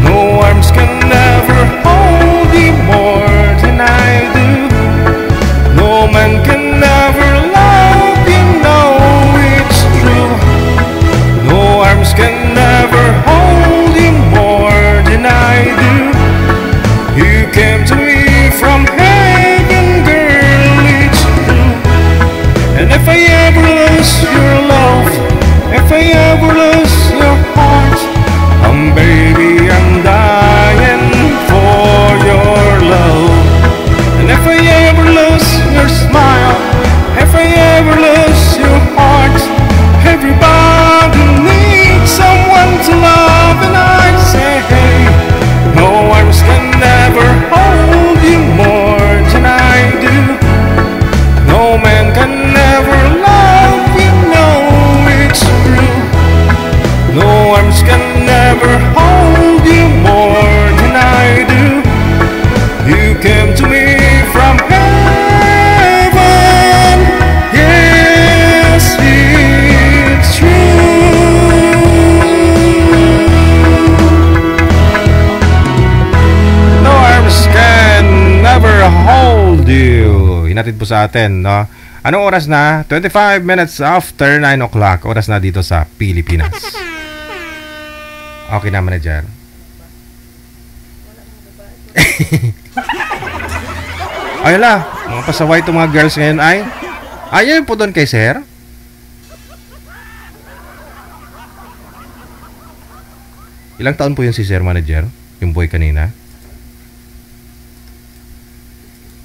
No arms can never hold you more than I do. No man can never love you, know it's true. No arms can never hold you more than I do. You came to me from heaven, girl, it's true. And if I ever lose your love, if I ever lose your heart, baby, I'm dying for your love. And if I ever lose your smile, if I ever lose your heart, everybody needs someone to love, and I say, hey, no arms can never hold you more than I do. No man can never love you, know it's true. No arms can never hold you more than I do. You came to me from heaven, yes, it's true. No arms can never hold you. Hinatid po sa atin, no? Anong oras na? 25 minutes after 9 o'clock. Oras na dito sa Pilipinas. Okay na, manager. Ayun la, mga pasaway itong mga girls ngayon ay. Ayun po doon kay sir. Ilang taon po yun si sir, manager? Yung boy kanina.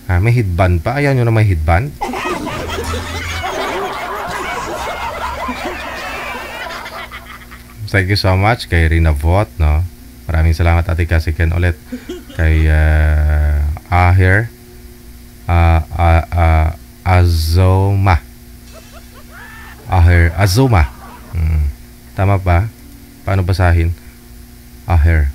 May headband pa. Ayaw nyo na may headband. Thank you so much kay Rina Vot, no? Maraming salamat Ate Kasiken ulit kay Ahir Azoma. Ahir Azoma. Tama ba? Paano basahin? Ahir.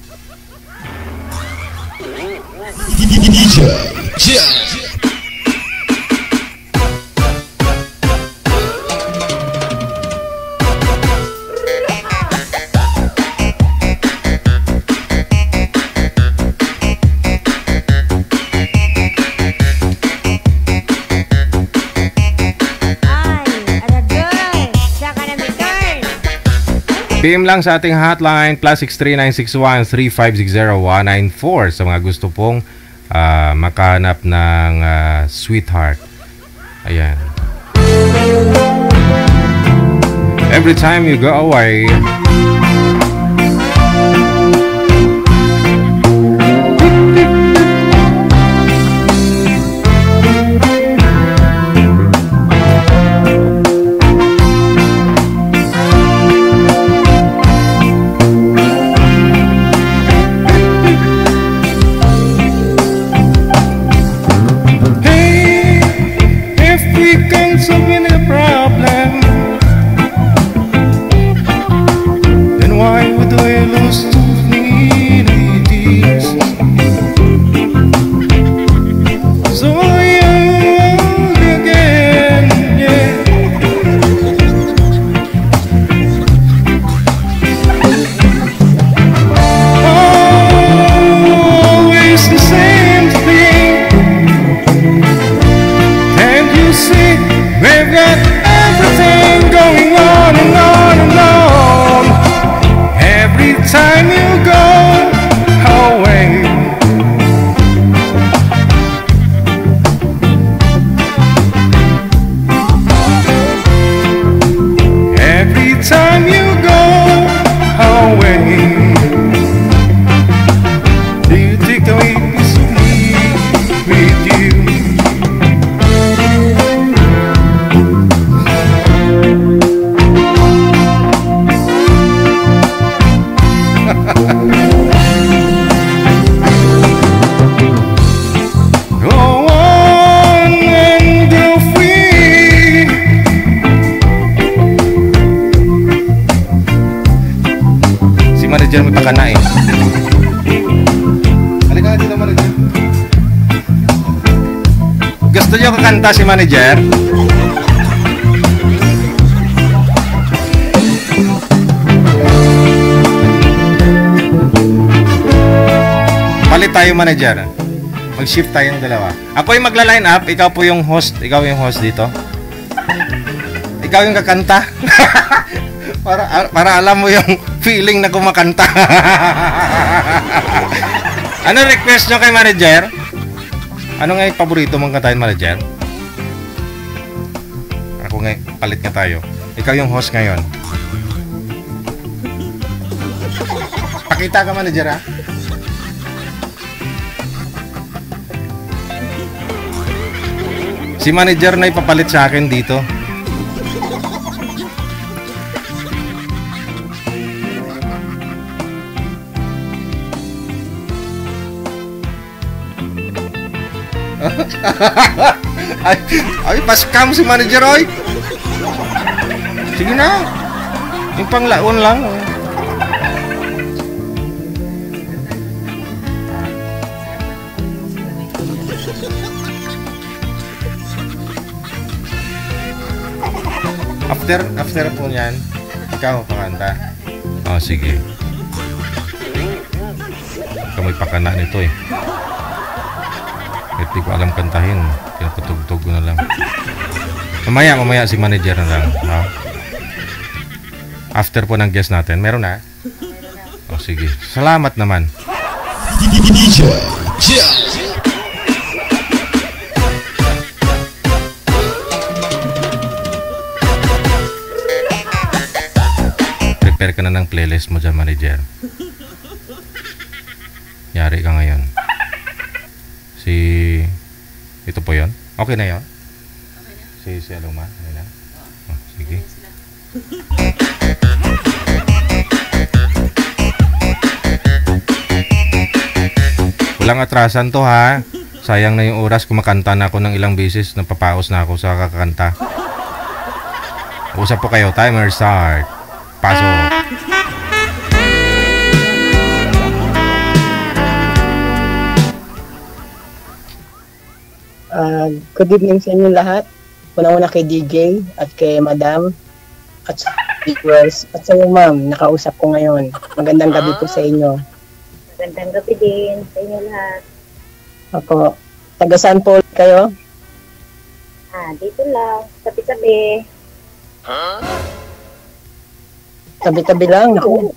PM lang sa ating hotline +63 961 3560 194 sa mga gusto pong makahanap ng sweetheart. Ayan. Every time you go away. Manager, may pakana eh. Halika nga dito, manager. Gusto nyo kakanta si manager? Palit tayo, manager. Mag-shift tayong dalawa. Ako yung magla-line up, ikaw po yung host. Ikaw yung host dito. Ikaw yung kakanta. Para alam mo yung feeling na kumakanta. Ano request nyo kay manager? Ano nga yung paborito mong kantahin, manager? Ako nga, palit nga tayo. Ikaw yung host ngayon. Pakita ka, manager, ha? Si manager na ipapalit sa akin dito. ay pas-cam si manager, oy. Sige na. Yung panglaon lang. After po niyan, ikaw pakanta. Oh, sige. Ikaw may pakana nito eh. Hindi ko alam kantahin. Pinapatugtog ko na lang. Mamaya si manager na lang. Ha? After po ng guest natin. Meron na? Oh, sige. Salamat naman. Prepare ka na ng playlist mo dyan, manager. Yari ka ngayon. Ito po yon. Okay na yon. Si Aluma. Okay na. Oh, sige. Walang atrasan to, ha. Sayang na yung oras. Kumakanta na ako ng ilang beses. Napapaos na ako sa kakanta. Usap po kayo. Timer start. Pasok. Good evening sa inyo lahat. Una-una kay DJ at kay Madam at sa viewers at sa iyo, ma'am, nakausap ko ngayon. Magandang gabi po sa inyo. Magandang gabi din sa inyo lahat. Ako, taga saan po kayo? Dito lang, tabi-tabi. Tabi-tabi lang. Ako.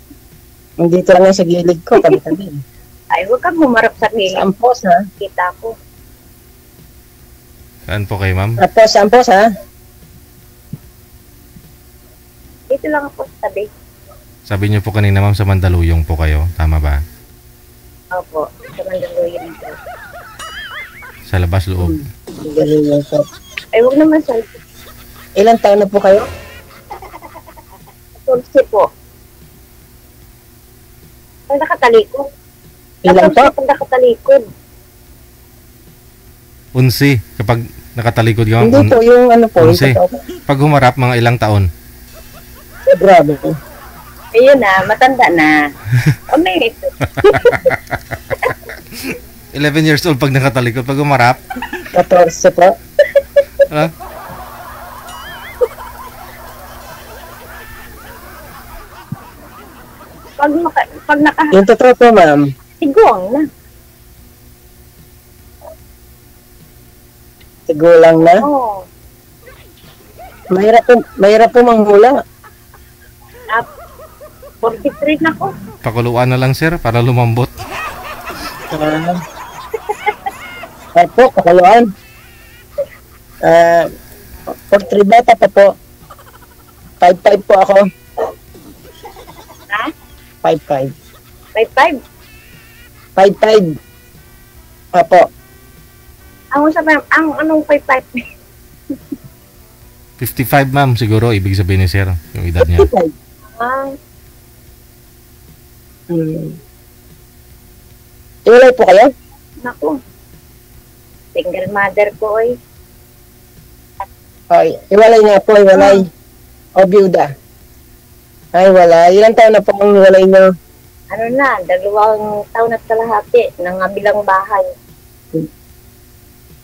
Nandito lang yan sa gilid ko, tabi-tabi. Ay, huwag kang humarap sa gilid. Sa ampos, ha? Kita ko. Saan po kayo, ma'am? Ampos, sa ampos, ha? Dito lang ako sa tabi. Sabi niyo po kanina, ma'am, sa Mandaluyong po kayo. Tama ba? Opo, sa Mandaluyong po. Sa labas loob. Galing yan po. Ay, huwag naman sa Ilang taon na po kayo? 14 po. Pag nakatalikod. Ilang po? Pag nakatalikod. 11. Kapag nakatalikod ka, Hindi po, yung ano po. Yung 11. totoo. Pag humarap, mga ilang taon? Grabe po. Ayun na, matanda na. O may 11 years old pag nakatalikod. Pag humarap, 14 po. ha? pag Yung totoo po, ma'am. nakatigong na. Tigulang na. Oo. Mahirap po manghula. 43 na ko. Pakuluan na lang, sir, para lumambot. Opo, kakaluan. 43 bata pa po. 5'5 po ako. Ha? 5'5. 5'5". 5'5. Opo. Ang anong 5'5"? 55, ma'am, siguro, ibig sabihin ni sir, yung edad niya. 55. Ah, Iwalay po kayo? naku. Single mother ko eh. Ay, iwalay nga po, iwalay. O byuda. Ay, wala. Ilang taon na po ang iwalay nyo? Ano na, 2 taon at kalahati ng kabilang bahay.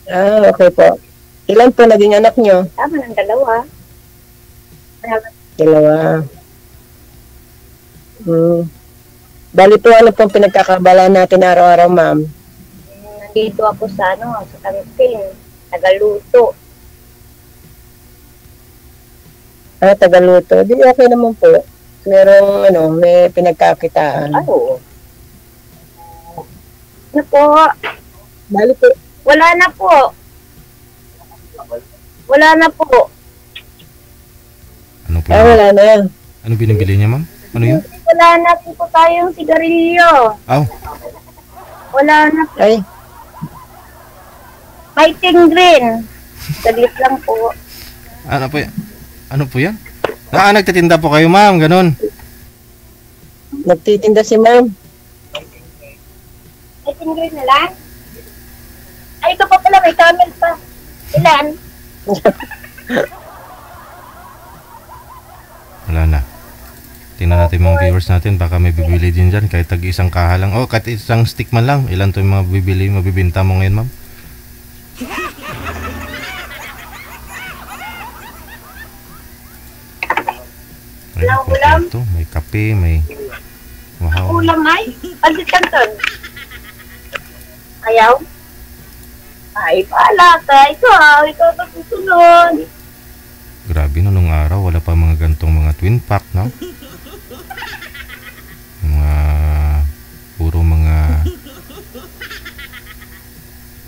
Ah, okay po. Ilan po naging anak nyo? Tama ng 2. Dalawa. Bali po, ano pong pinagkakabala natin araw-araw, ma'am? Nandito ako sa sa kantin. Tagaluto. Ah, Tagaluto. Di okay naman po. Merong, may pinagkakitaan. Ay, oo. Ano po? Bali po. Wala na po. Wala na po. Ano po? Ah, wala na. Ano binibili niya, ma'am? Ano yun? Wala na po tayong sigarilyo. Aw, Wala na po. Ay, Fighting green. Saglit lang po. ano po yan? Ano po yan? Nagtitinda po kayo, ma'am, ganun. nagtitinda si ma'am. Fighting green na lang? Ay, ito pa pala. May camel pa. Ilan? Wala na. Tingnan natin mga viewers natin, baka may bibili din dyan, kahit tag-isang kaha lang. Oh, kahit isang stick man lang. Ilan to yung mga bibili, mabibinta mo ngayon, ma'am? Ayun po ito. May kape, may... Wow. Ulam ay? Palit kanton. Ayaw? Ay, pala ka. Ikaw ba susunod? Grabe no, nung araw, wala pa mga gantong mga twin pack, no? Puro mga...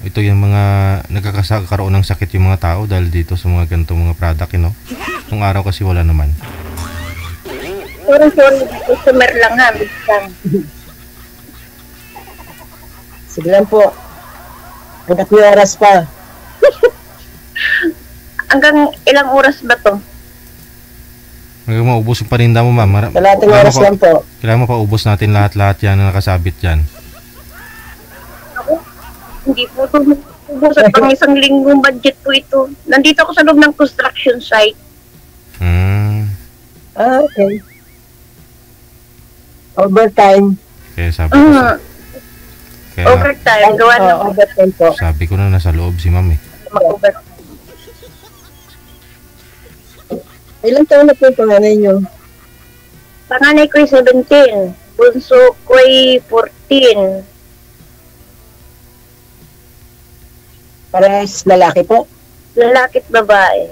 Ito yung mga nagkakaroon ng sakit yung mga tao dahil dito sa mga gantong mga product, no? Nung araw kasi wala naman. Sorry, customer lang ha. Biglang. Sige lang po. Hanggat may oras pa. Hanggang ilang oras ba to? Hanggang maubos yung paninda mo, ma'am. Kalating oras lang po. Kailangan mo pa ubos natin lahat-lahat yan na nakasabit yan. Ako, hindi po ito ubos at pang isang linggong budget po ito. Nandito ako sa loob ng construction site. Ah, okay. Overtime. Kaya sabi ko, kaya Overtime. Gawa na Overtime po. sabi ko na nasa loob si ma'am eh. mag-overtime. Ilang taon na po yung panganay nyo? Panganay ko ay 17. Bunso ko ay 14. Parehas lalaki po. Lalaki at babae.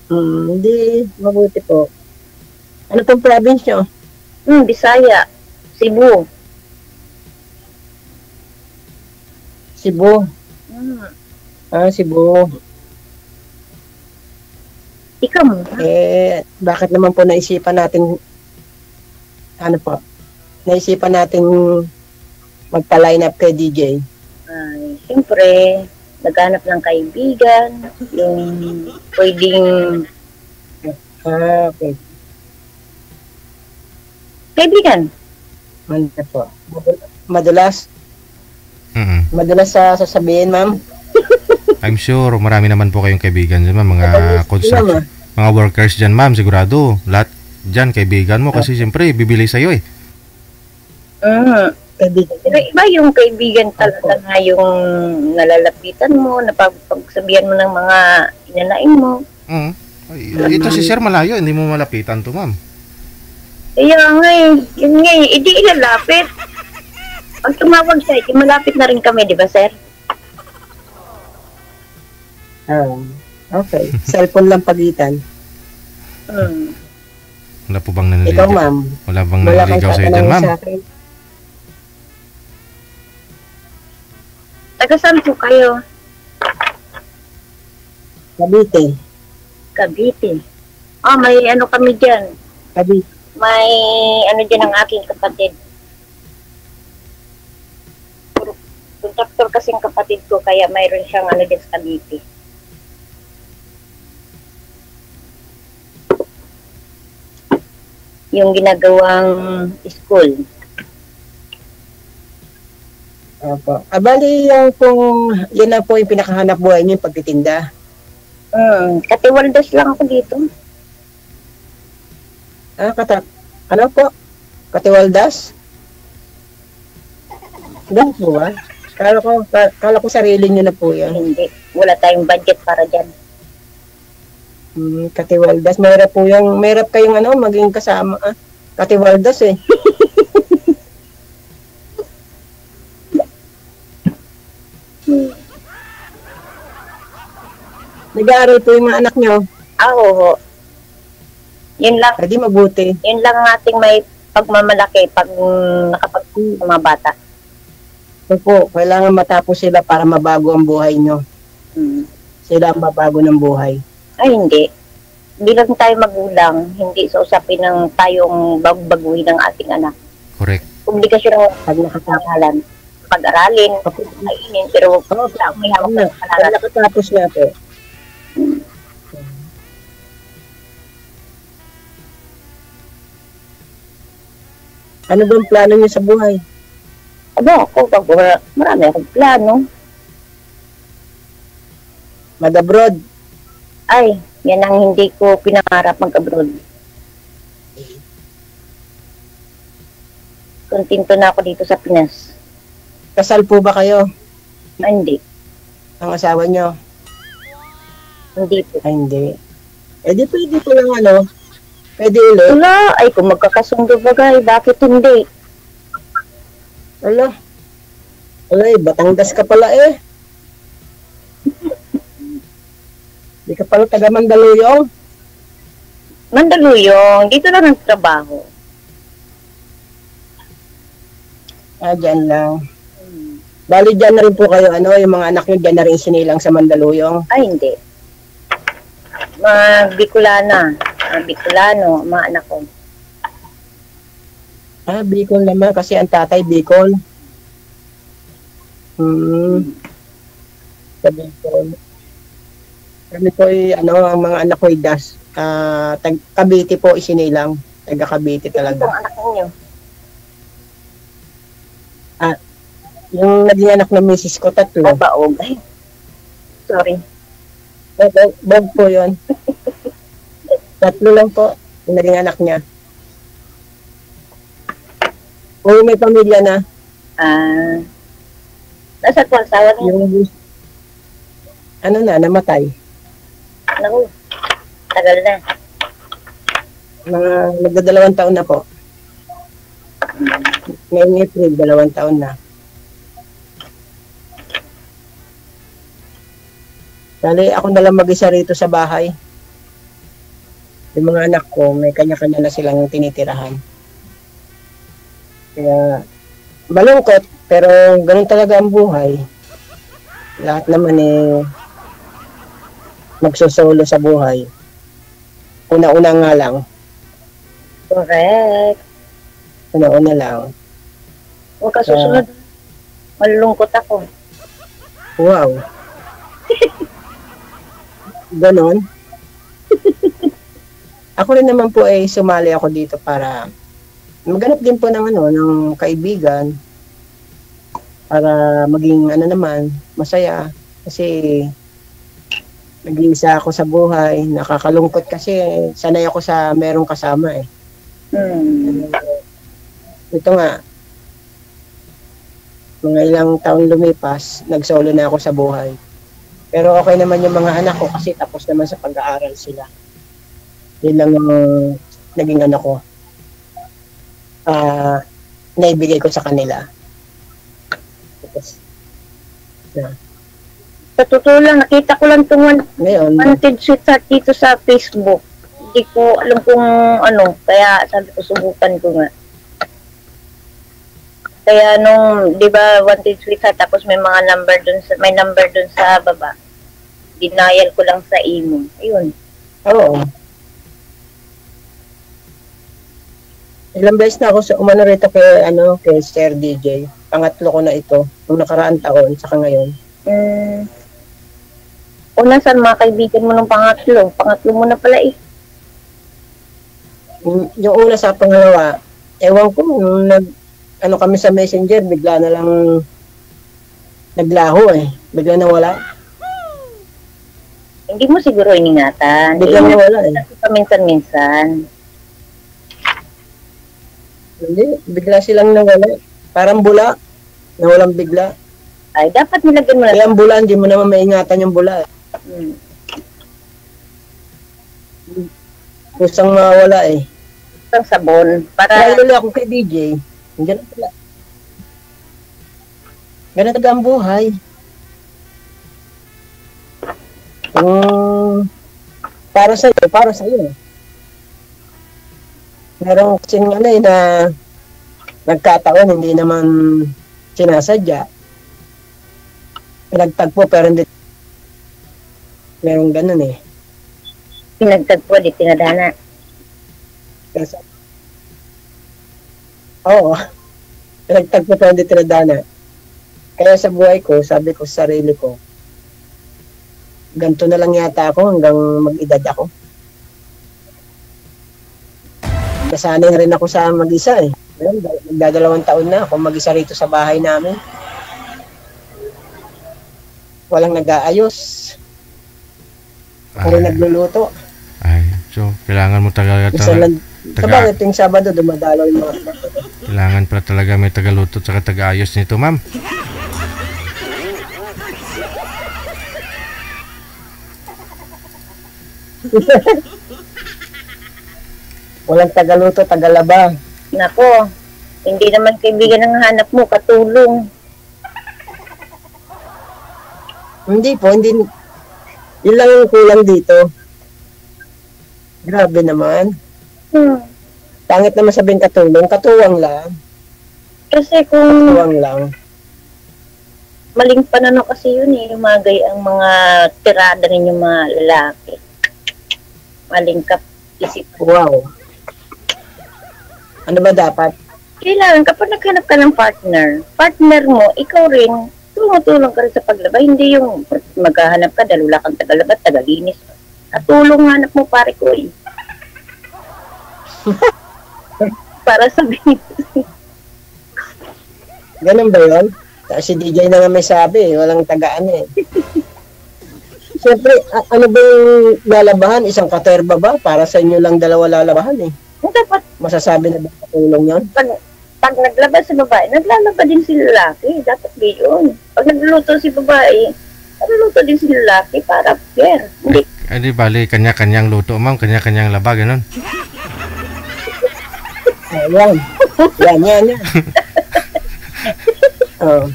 Hindi, mabuti po. Ano pong province nyo? Bisaya. Cebu. Cebu. Hmm. Cebu. Ikaw mo. Bakit naman po naisipan natin, magpa-line up kay DJ? Ay, siyempre, naghanap ng kaibigan, yung pwedeng Okay. kaibigan. Manda po. Madalas Mm-mm. sasabihin, ma'am. I'm sure marami naman po kayong kaibigan dyan, ma'am. Mga Madalas construction, mga workers dyan, ma'am. Sigurado. Lahat dyan kaibigan mo kasi siyempre bibili sa'yo eh. Kaibigan. Pero iba yung kaibigan talaga nga yung nalalapitan mo, napagsabihan mo ng mga inanain mo. Ay, ito si Sir malayo, hindi mo malapitan to, ma'am. Kaya nga yun nga hindi ilalapit. Pag tumawag siya, malapit na rin kami, di ba, sir? Okay. Cellphone lang pagitan. Wala po bang naniligaw? Ikaw, ma'am. Wala bang Wala kang naniligaw sa'yo dyan, tatanungin ma'am? sa akin. Taga saan po kayo? Cavite. May ano kami dyan. Cavite. May ano dyan ang aking kapatid. Kontraktor kasing kapatid ko, kaya mayroon siyang ano dyan sa Cavite. Yung ginagawang school. Opo. Bali yun na po yung pinakahanap buhay niyo yung pagtitinda. Katiwaldas lang ako dito. Ano po? Katiwaldas? Ganun po ba? Kala ko sarili niyo na po yan. Hindi. Wala tayong budget para dyan. Katiwaldas. Mahirap kayong maging kasama. Katiwaldas eh. Nag-aaral po yung mga anak nyo. Oo. Yun lang. Hindi mabuti. Yun lang ang ating may pagmamalaki pag nakapag mga bata. Opo, kailangan matapos sila para mabago ang buhay nyo. Sila ang mabago ng buhay. Ay, hindi. Bilang tayo magulang, hindi sa usapin ng tayong baguhin ng ating anak. Correct. Obligasyon ng pag nakatakalan. Pag-aralin, kainin, pero may hawak na Pag nakatapos na po. Ano bang plano niyo sa buhay? Ako, marami akong plano. Mag-abroad? Ay, yan ang hindi ko pinangarap mag-abroad. Kontento na ako dito sa Pinas. Kasal po ba kayo? Ay, hindi. Ang asawa niyo? Hindi po. Ay, hindi. Di pwede po lang pwede ulit. Wala, ay kung magkakasundo bagay, bakit hindi? Ala, Batangas ka pala eh. Di ka pala taga Mandaluyong? Mandaluyong, dito lang ang trabaho. Dyan lang. Bali, dyan na rin po kayo, yung mga anak nyo dyan na rin sinilang sa Mandaluyong. Ay, hindi. Bicolano, mga anak ko. Bicol naman, kasi ang tatay Bicol. Sa Bicol. Kami po ang mga anak ko das. Cavite po isinilang. Taga Cavite talaga. Ang anak niyo? Yung naging anak ng misis ko, 3. Baog. Ay, sorry. Bog po yun. 3 lang po yung naging anak niya. O may pamilya na. Nasa po ang sawa niya? Namatay. Naku, tagal na. Mga nagda-2 taon na po. Ngayong April, 2 taon na. Dali, ako na lang mag-isa rito sa bahay. Yung mga anak ko, may kanya-kanya na silang tinitirahan. Kaya, malungkot, pero ganun talaga ang buhay. Lahat naman magsusolo sa buhay. Una-una nga lang. Correct. Una-una lang. Huwag ka susunod. Malulungkot ako. Wow. Ganon. Ako rin naman po ay sumali ako dito para maghanap din po ng kaibigan para maging naman masaya kasi nag-iisa ako sa buhay, nakakalungkot kasi sanay ako sa merong kasama Ito nga, mga ilang taon lumipas, nag-solo na ako sa buhay. Pero okay naman yung mga anak ko kasi tapos naman sa pag-aaral sila. Yun lang yung naging ko. Naibigay ko sa kanila. Tapos, Sa totoo lang, nakita ko lang itong ngayon, wanted sweetheart dito sa Facebook. Hindi ko alam kung kaya sabi ko subukan ko nga. Kaya nung, di ba, wanted sweetheart, tapos may number dun sa baba. Denial ko lang sa imo. Ayun. oo. Ilang beses na ako umano rito kay Sir DJ. Pangatlo ko na ito. Nung nakaraang taon, saka ngayon. Una, saan mga kaibigan mo nung pangatlo? Pangatlo mo na pala Yung una sa pangalawa, ewan ko, nung kami sa Messenger, bigla na lang naglaho Bigla na wala. Hindi mo siguro iningatan. Bigla na wala Paminsan-minsan. Hindi, bigla silang nawala. Parang bula, nawalang bigla. Ay, dapat nilagyan mo na. Kaya ang bula, hindi mo naman maingatan yung bula. Kusang mawala Isang sabon. Kaya lalo ako kay DJ. Ganyan pala. Ganyan talaga ang buhay. Para sa'yo. Merong kasing na nagkataon, hindi naman sinasadya. Pinagtagpo, pero hindi. Merong ganun Pinagtagpo, di tinadhana. Kasi, oo. Pinagtagpo, pero hindi tinadhana. Kaya sa buhay ko, sabi ko sa sarili ko, ganito na lang yata ako hanggang mag-edad ako. Nasanay rin ako sa mag-isa Magdadalawang taon na ako mag-isa rito sa bahay namin. Walang nag-aayos. Ako rin nagluluto. So kailangan mo talaga Sa bakit yung Sabado dumadalaw yung mga kailangan pala talaga may tagaluto at taga-ayos nito, ma'am. Walang tagaluto, tagalaba. Nako, hindi naman kaibigan ang hanap mo, katulong. Hindi po, yun lang yung kulang dito. Grabe naman. Pangit naman sabihin katulong, katuwang lang. Kasi kung Katuwang lang. maling pananaw kasi yun lumagay ang mga tirada ninyong mga lalaki. Maling isip. Wow. Ano ba dapat? Kailangan kapag naghanap ka ng partner mo, ikaw rin, tumutulong ka rin sa paglaba. Hindi yung maghahanap ka, dalula kang tagalaba, tagalinis. At tulong hanap mo, pare ko Para sabihin. Ganun ba yun? Si DJ na nga may sabi, walang tagaan Siyempre, ano ba yung lalabahan? Isang katerba ba? Para sa inyo lang dalawa lalabahan Dapat, masasabi na ba katulong yun? pag naglaba si babae, naglalaba din si lalaki. Dapat gayon. Pag nagluluto si babae, nagluluto din si lalaki para fair. Hindi bali, kanya-kanyang luto, ma'am. Kanya-kanyang laba, ganun. Yan. Oh.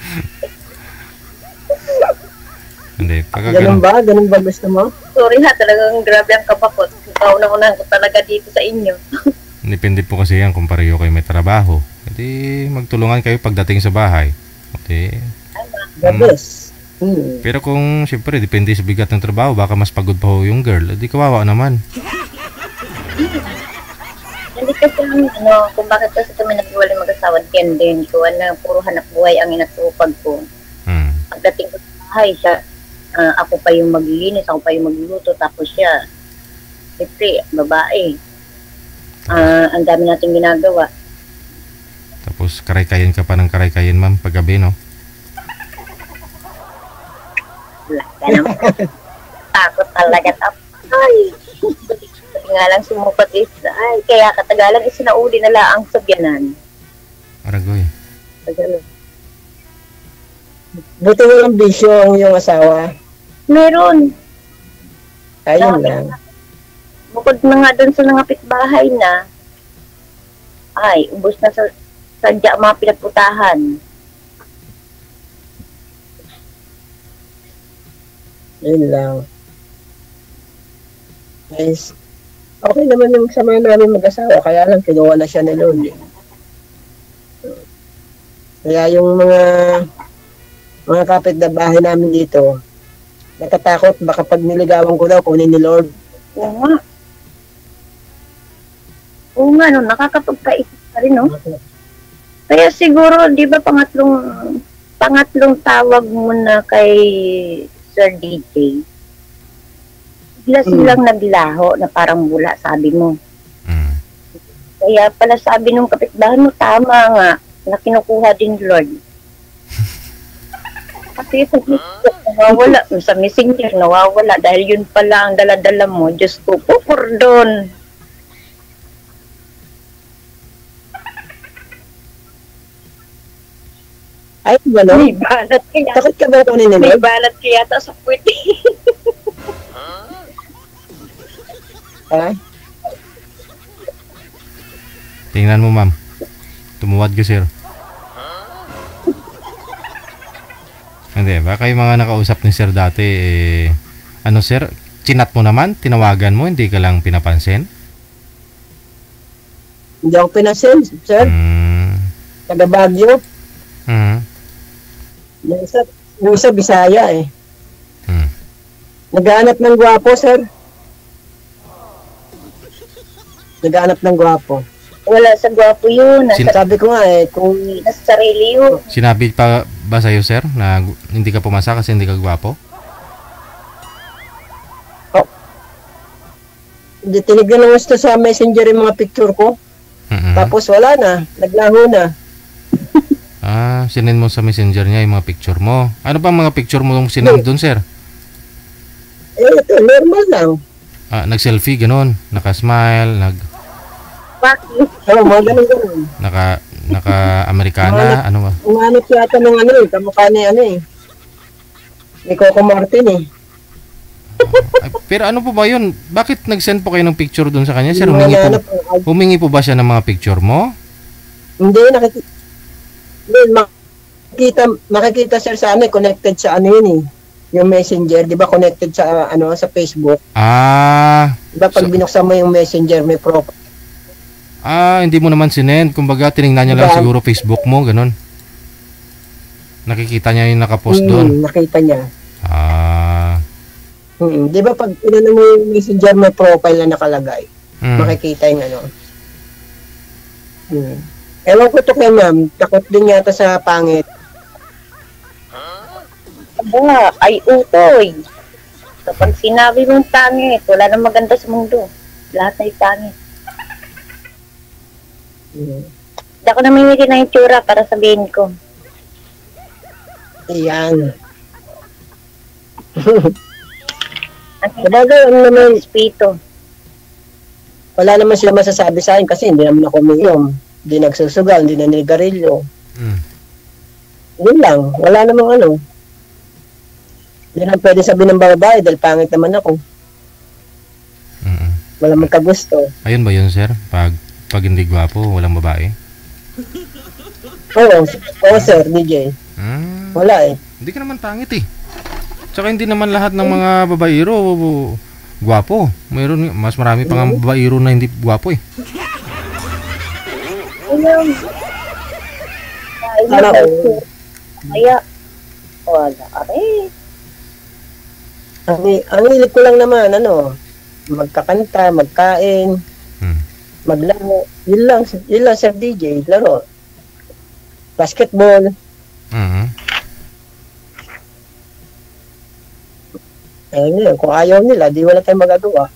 Hindi, Ganun ba? Ganun ba gusto mo? Sorry ha, talagang grabe ang kapakot. Nauna-unahan ko talaga dito sa inyo. Depende po kasi yan kung pareho kayo may trabaho. Hindi magtulungan kayo pagdating sa bahay. Okay. The best. Pero kung siyempre depende sa bigat ng trabaho, baka mas pagod pa ho yung girl. Di kawawa naman. Hindi kasi kung bakit kasi kami naghiwalay mag-asawa, yan din ko, puro hanap buhay ang inatupag ko. Pagdating ko sa bahay, siya, ako pa yung maglilinis, ako pa yung magluluto, tapos siya, siyempre, babae. Ang dami nating ginagawa. Tapos karay-kayin ka pa ng karay-kayin, ma'am, paggabi, no? Wala ka naman. Takot talaga. Ay! Kasi nga lang sumupat ay, kaya katagalan isinauli nala ang sabyanan. Aragoy. Buti walang bisyo ang iyong asawa. Meron. Ayun lang. Bukod na nga doon sa nangapit bahay na, ay, ubos na sa sadya mga pinagputahan. Ayun lang. Guys, okay naman yung sama namin mag-asawa, kaya lang kinuha na siya ni Lord. Kaya yung mga kapitbahay namin dito, natatakot baka pag niligawan ko daw kunin ni Lord. Oo nga. Oo nga, no, nakakapagpaisip pa rin, no? Kaya siguro, di ba pangatlong tawag mo na kay Sir DJ, bigla silang naglaho na parang bula, sabi mo. Kaya pala sabi nung kapitbahay mo, tama nga, na kinukuha din Lord. Kasi sa Facebook, nawawala. Sa Messenger, nawawala. Dahil yun pala ang dala-dala mo. Diyos ko, pupurdon. Ay, gano'n? May balat kaya. Takot ka ba kunin ni May Lord? balat kaya sa puwete. Ha? Tingnan mo, ma'am. Tumuwad ka, sir. Hindi, baka yung mga nakausap ni sir dati, ano sir, chinat mo naman, tinawagan mo, hindi ka lang pinapansin? Hindi ako pinasin, sir. Taga Baguio. Yung isa Bisaya eh. Naghahanap ng gwapo, sir. Naghahanap ng gwapo. Wala sa gwapo yun. Sabi ko nga eh, kung nasa sarili yun. Sinabi pa ba sa'yo, sir, na hindi ka pumasa kasi hindi ka gwapo? tinignan lang gusto sa messenger yung mga picture ko. Tapos wala na, naglaho na. Sinend mo sa messenger niya yung mga picture mo. Ano pa mga picture mo yung sinend doon, sir? Ito, normal lang. Nag-selfie, ganun. Naka-smile, Bakit? Mga ganun. Naka-Amerikana, ano ba? Umanap yata ng kamukha ni ni Coco Martin eh. Pero ano po ba yun? Bakit nag-send po kayo ng picture doon sa kanya, sir? Humingi po ba siya ng mga picture mo? Hindi, makikita sir sa connected sa yun eh. Yung messenger, di ba connected sa sa Facebook? Di ba pag binuksan mo yung messenger, may profile. Hindi mo naman sinend. Kumbaga, tinignan niya lang siguro Facebook mo, ganun. Nakikita niya yung nakapost doon. Nakita niya. Di ba pag inano mo yung messenger, may profile na nakalagay. Makikita yung Ewan ko to kay ma'am, takot din yata sa pangit. Ay utoy. Kapag sinabi mong pangit, wala nang maganda sa mundo. Lahat ay pangit. Hindi ako namimili ng itsura para sabihin ko. Iyan. Sabagay, naman espiritu. Wala naman sila masasabi sa akin kasi hindi naman ako umiinom. Hindi nagsusugal, hindi naninigarilyo. Yun lang, wala namang Hindi lang pwede sabihin ng babae dahil pangit naman ako. Wala magkagusto. Ayun ba yun, sir? Pag hindi gwapo, walang babae? Oo, sir, DJ. Wala eh. Hindi ka naman pangit eh. Tsaka hindi naman lahat ng mga babaero Gwapo. Mayroon mas marami pang ang babaero na hindi gwapo eh. Ayun. Sana Ayun. Kaya, wala ka rin. ang hilig ko lang naman, magkakanta, magkain, maglaro. Yun lang, Sir DJ, laro. Basketball. Ayun yun, kung ayaw nila, di wala tayong magagawa.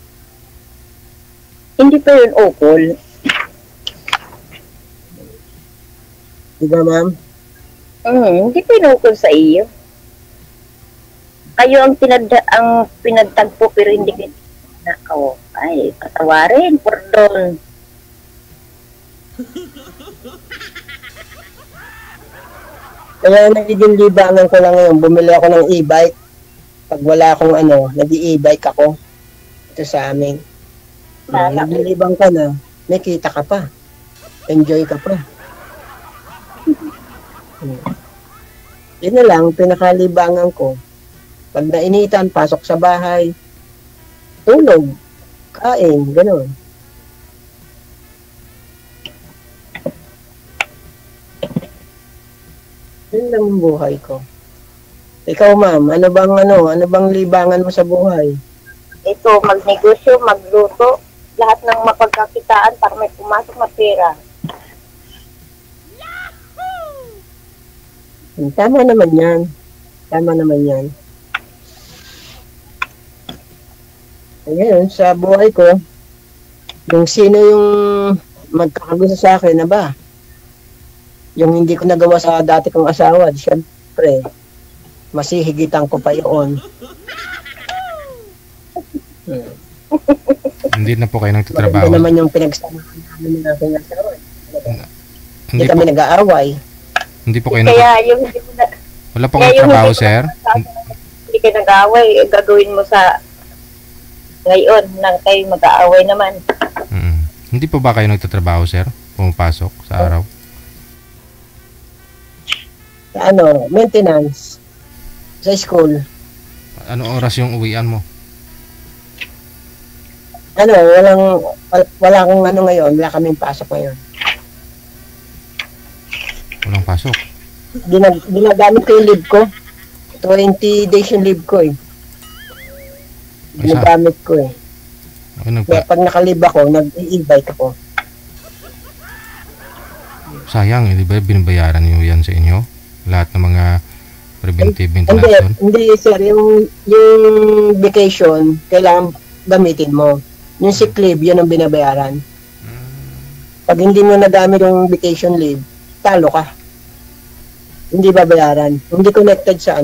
Hindi pa yun ukol. Di ba, ma'am? Hindi pa yun ukol sa iyo. Kayo ang pinagtagpo pero hindi kayo nakaw. Ay, patawarin, pardon. Kaya nagiging libangan ko lang ngayon, bumili ako ng e-bike. Pag wala akong nag-e-bike ako. Ito sa amin. Naglilibang ka na, may kita ka pa. Enjoy ka pa. Yun na lang, pinakalibangan ko. Pag nainitan, pasok sa bahay, tulog, kain, gano'n. Yun lang ang buhay ko. Ikaw, ma'am, ano bang libangan mo sa buhay? Ito, magnegosyo, magluto, lahat ng mapagkakitaan para may pumasok na pera. Tama naman yan. Tama naman yan. Ngayon, sa buhay ko, yung sino yung magkakagusto sa akin na ba? Yung hindi ko nagawa sa dati kong asawa, siyempre, masihigitan ko pa yun. Hindi na po kayo nagtatrabaho. Maganda naman yung pinagsamahan namin ng aking asawa. Hindi Hindi kami po, nag-aaway. hindi po kayo Kaya yung hindi mo na, wala po kaya kayo yung trabaho, hindi mo sir? hindi kayo nag-aaway, gagawin mo sa ngayon nang kayo mag-aaway naman. Hindi po ba kayo nagtatrabaho, sir? Pumapasok sa araw? Maintenance. Sa school. Anong oras yung uwian mo? Wala akong ngayon. Wala kaming pasok ngayon. Walang pasok. Ginagamit ko yung leave ko. 20 days yung leave ko eh. Ginagamit ko eh. Kaya pag nakalib ako, nag-e-bike ako. Sayang, di ba binabayaran nyo yan sa inyo? Lahat ng mga preventive maintenance doon? Hindi sir, yung vacation, kailangan gamitin mo. Yung sick leave, yun ang binabayaran. Pag hindi mo nagamit yung vacation leave, talo ka. Hindi babayaran. Hindi connected sa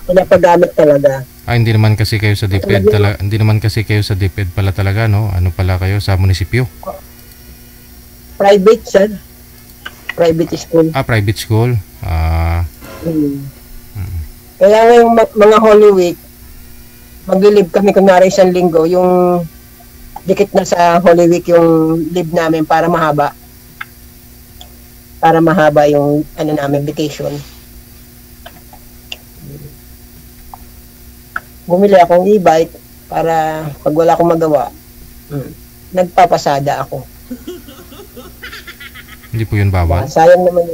pinapagamit talaga. Hindi naman kasi kayo sa DepEd talaga. Hindi naman kasi kayo sa DepEd pala talaga, no? Ano pala kayo sa munisipyo? Private, sir. Private school. Private school. Kaya ngayong mga Holy Week, mag-live kami kunwari isang linggo, yung dikit na sa Holy Week yung leave namin para mahaba. Para mahaba yung namin vacation. Bumili akong e-bike para pag wala akong magawa, nagpapasada ako. Hindi po yun bawal? Sayang naman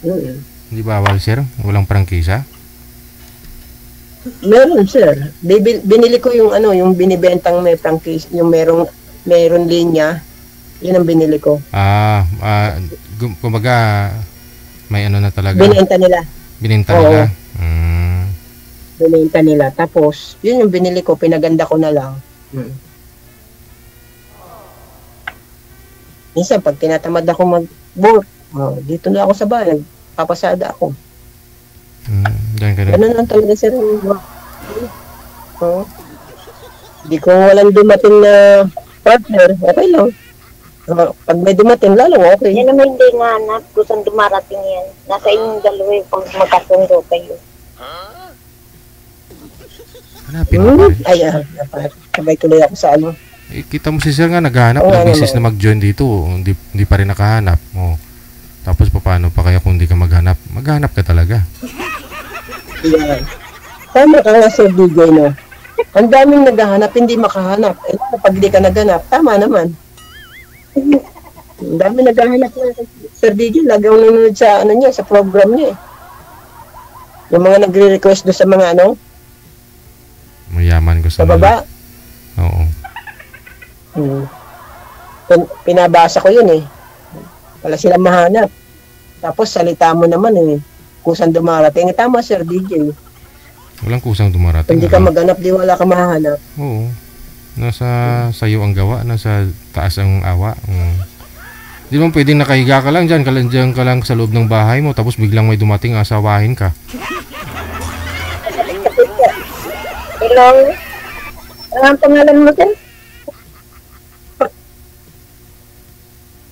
yun. Hindi bawal, sir? Walang prangkisa? Meron, sir. Binili ko yung binibentang may prangkisa, yung meron linya. Yun ang binili ko. Kumbaga, may na talaga. Binenta nila. Binenta nila? Binenta nila. Tapos, yun yung binili ko, pinaganda ko na lang. Minsan, pag tinatamad ako mag-work, dito na ako sa bahay, papasada ako. Ganun lang talaga sir. Di ko walang dumating na partner, okay lang. Pag may dumating, lalo okay. Yan naman hindi nahanap kung saan dumarating yan. Nasa inyong dalawa pag magkasundo kayo. Hanapin mo sabay tuloy ako sa kita mo si sir nga naghahanap ng business na mag-join dito. Hindi pa rin nakahanap. Tapos paano pa kaya kung hindi ka maghanap? Maghanap ka talaga. Yeah. Tama ka nga sir DJ, no? Ang daming naghahanap, hindi makahanap. Eh, pag di ka naghanap, tama naman. Ang daming naghahanap na Sir DJ, lagi ang nanonood sa, ano niya, sa program niya eh. Yung mga nagre-request doon sa mga ano, Mayaman ko sa baba. Oo. Pinabasa ko yun eh. Wala silang mahanap. Tapos salita mo naman eh. Kusang dumarating. Tama Sir DJ. Walang kusang dumarating. Hindi ka maghanap, di wala ka mahanap. Oo. Nasa sayo ang gawa, nasa taas ang awa. Di mo pwedeng nakahiga ka lang dyan ka lang sa loob ng bahay mo, tapos biglang may dumating, asawahin ka. Hello? Ano ang pangalan mo din?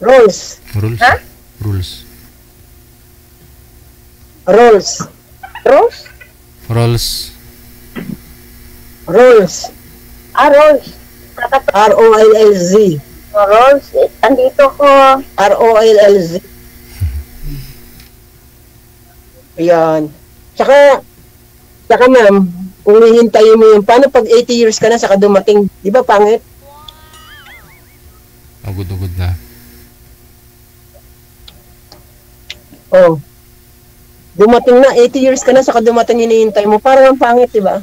Rolls. Rules? Ha? Rules. Rolls. Rose? Rolls. Rolls. Rose. R-O-L-L-Z. Rose, andito ko. R-O-L-L-Z. Ayan. Tsaka ma'am, kung hihintayin mo yun, paano pag 80 years ka na saka dumating, di ba pangit? Ugod-ugod na. Oh. Dumating na, 80 years ka na saka dumating hinihintay mo, parang ang pangit, di ba?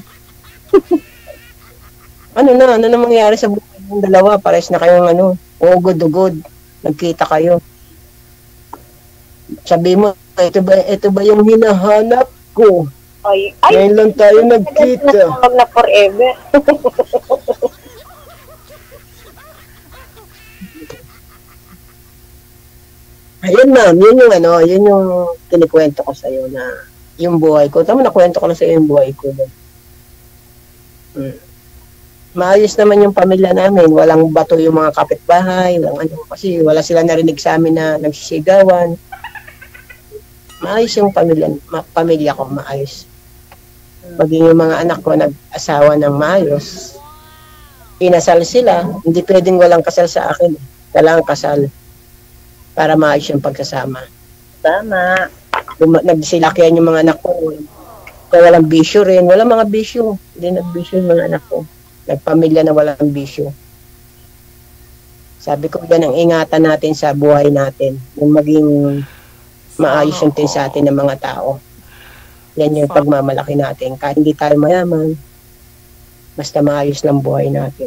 Ano na mangyari sa buhay ng dalawa? Pares na kayong ugod-ugod. Nagkita kayo. Sabi mo, ito ba yung hinahanap ko? Ay, ngayon lang tayo nagkita. Huwag na forever. Ayun ma'am, yun yung kinikwento ko sa'yo na yung buhay ko. Tama na kwento ko na sa'yo yung buhay ko. Maayos naman yung pamilya namin. Walang bato yung mga kapitbahay. Kasi wala sila narinig sa amin na nagsisigawan. Maayos yung pamilya ko, maayos. Maging yung mga anak ko nag-asawa ng maayos. Inasal sila. Hindi pwedeng walang kasal sa akin. Kailangan kasal. Para maayos yung pagsasama. Tama. Nagsilakihan yung mga anak ko. Kaya walang bisyo rin. Walang mga bisyo. Hindi nagbisyo yung mga anak ko. Nagpamilya na walang bisyo. Sabi ko, yan ang ingatan natin sa buhay natin. Yung maging maayos yung tin sa atin ng mga tao. Yan yung pagmamalaki natin. Kahit hindi tayo mayaman, basta maayos lang buhay natin.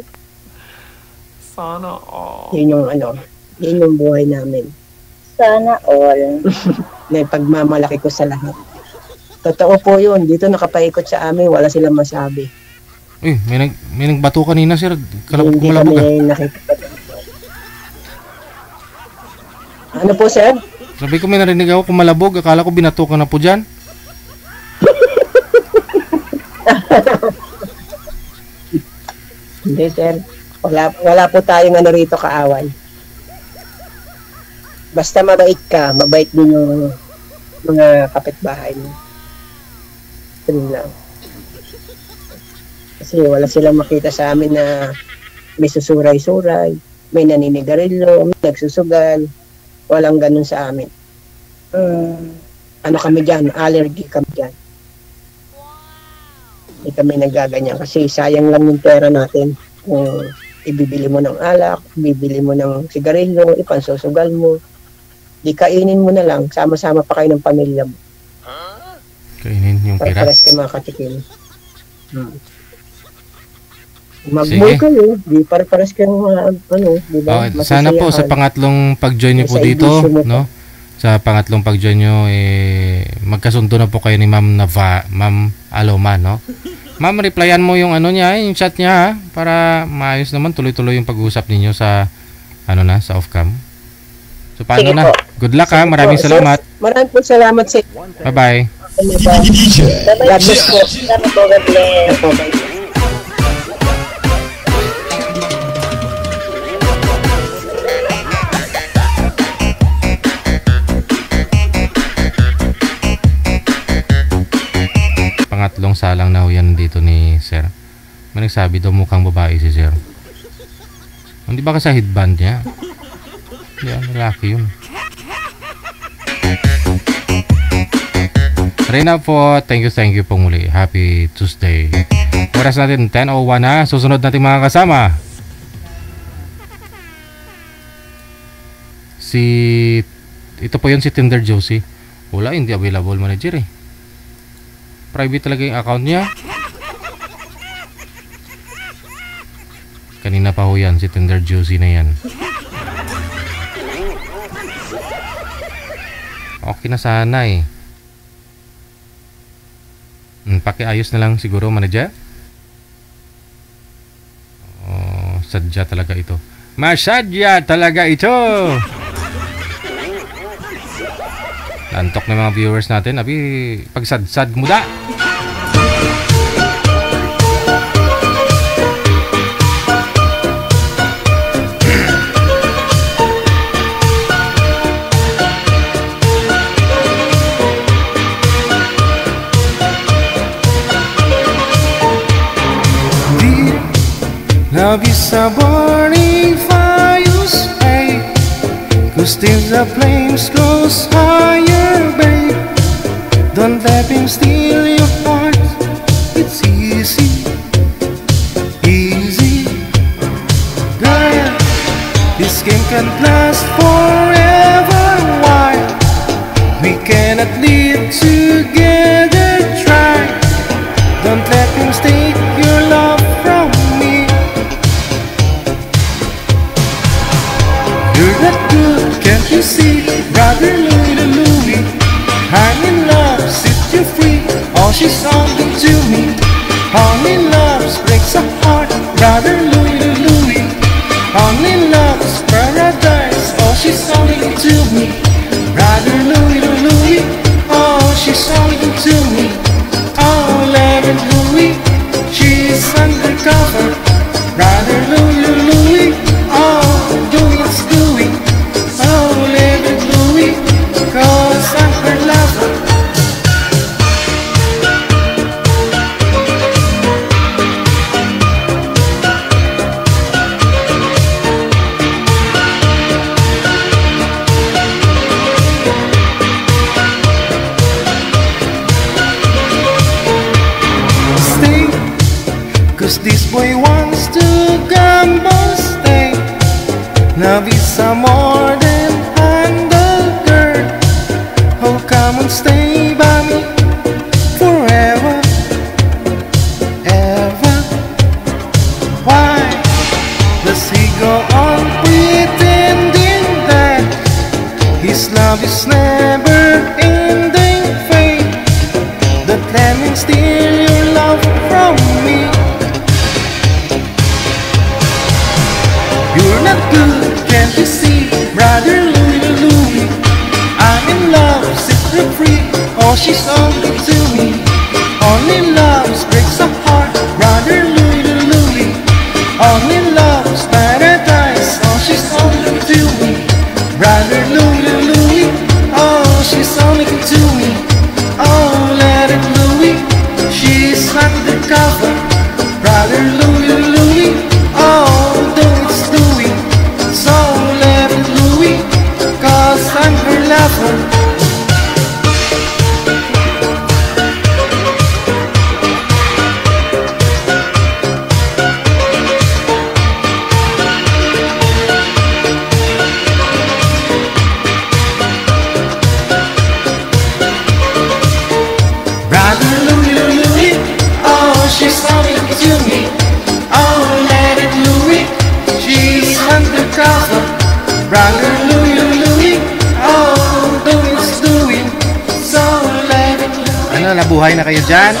Sana all. Yun yung buhay namin. Sana all. Na pagmamalaki ko sa lahat. Totoo po yun. Dito nakapaikot sa amin, wala silang masabi. Uy, may nagbato kanina, sir. Kumalabog Ano po, sir? Sabi ko may narinig ako kumalabog. Akala ko binato ka na po dyan. Hindi, sir. Wala po tayong rito kaaway. Basta mabait ka, mabait din yung mga kapitbahay mo. Yun lang. Kasi wala silang makita sa amin na may susuray-suray, may naninigarilyo, may nagsusugal. Walang ganun sa amin. Ano kami dyan? Allergy kami dyan. Hindi kami nagaganyan kasi sayang lang yung pera natin. Kung ibibili mo ng alak, ibibili mo ng sigarilyo, ipansusugal mo. Di kainin mo na lang, sama-sama pa kayo ng pamilya mo. Kainin yung pera? Pares kayo makatikim. Mag-mall kayo, di pares kayo diba? Sana po sa pangatlong pag-join nyo po dito, no? Sa pangatlong pag-join nyo, magkasundo na po kayo ni Ma'am Ma'am Aloma, no? Ma'am, replyan mo yung yung chat niya, ha? Para maayos naman, tuloy-tuloy yung pag-uusap ninyo sa, sa off-cam. So, paano sige na? Po. Good luck, ha? Maraming salamat. Maraming po salamat sa Bye-bye. God bless po. God bless. Pangatlong salang na yan dito ni Sir. May nagsabi daw mukhang babae si Sir. Hindi ba kasi headband niya? Yan, lalaki yun. Reyna po, thank you po muli. Happy Tuesday. Oras natin 10:01 na. Susunod natin mga kasama. Ito po yun si Tinder Josie. Wala, hindi available manager eh. Private talaga yung account niya. Kanina pa ho yan, si Tinder Josie na yan. Okay na sana eh. Pakiayos na lang siguro, manager. Oh, sadya talaga ito. Masadya talaga ito. Lantok na mga viewers natin. Abi, pagsadsad mo da. Love is a burning fire's fade, 'cause still the flames grows higher, babe. Don't let him steal your heart. It's easy, easy. Girl, this game can't last forever. Why? We cannot live together. Try. Don't let him take your love from me. You're not good, can't you see? Brother Louie, I'm in love, set you free. All she's something to me. Only love breaks a heart. Brother Louie, only love's paradise. All she's something to me. Brother Louie, oh she's something to me. Oh, let it Louie, she's undercover. Brother Louie, oh, doing what's doing. Oh, let it Louie, 'cause I'm her lover. Stay, 'cause this boy wants to gamble. Stay, love is a more than handle, girl. Oh, come and stay by me forever, ever. Why does he go on pretending that his love is never ending? Fate that let me steal your love from me. You're not good, can't you see? Brother Louie, I'm in love, set her free. Oh, she's only to me. Only love breaks a heart. Brother Louie, only love's paradise. Oh, she's only to me. Brother Louie, oh, she's only to me. Oh, let it Louie, she's undercover. Brother Louie, oh, do it's doing. So let it Louie, 'cause I'm her lover. Brother Louie, oh, she's only to me. Oh, let it Louie, she's undercover. Brother Louie, oh, do it's doing. So let it Louie. Ano, nabuhay na kayo dyan?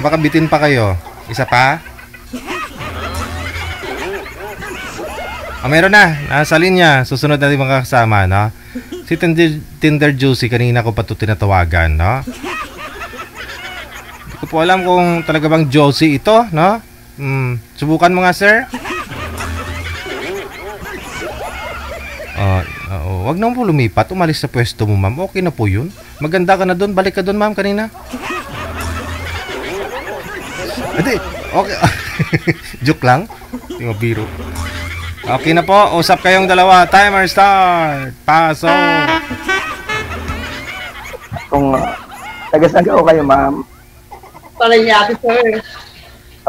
Baka bitin pa kayo. Isa pa? Meron na. Nasa linya. Susunod natin mga kasama, no? Si Tinder Josie, kanina ko pa ito tinatawagan, no? Hindi ko po alam kung talaga bang Josie ito, no? Subukan mo nga, sir. Wag na po lumipat. Umalis sa pwesto mo, ma'am. Okay na po yun. Maganda ka na doon. Balik ka doon, ma'am, kanina. Hindi. Okay. Joke lang. Hindi mo biro. Okay na po. Usap kayong dalawa. Timer start. Pasok. Kung Taga-saan ka kayo, ma'am? Paranaque, sir.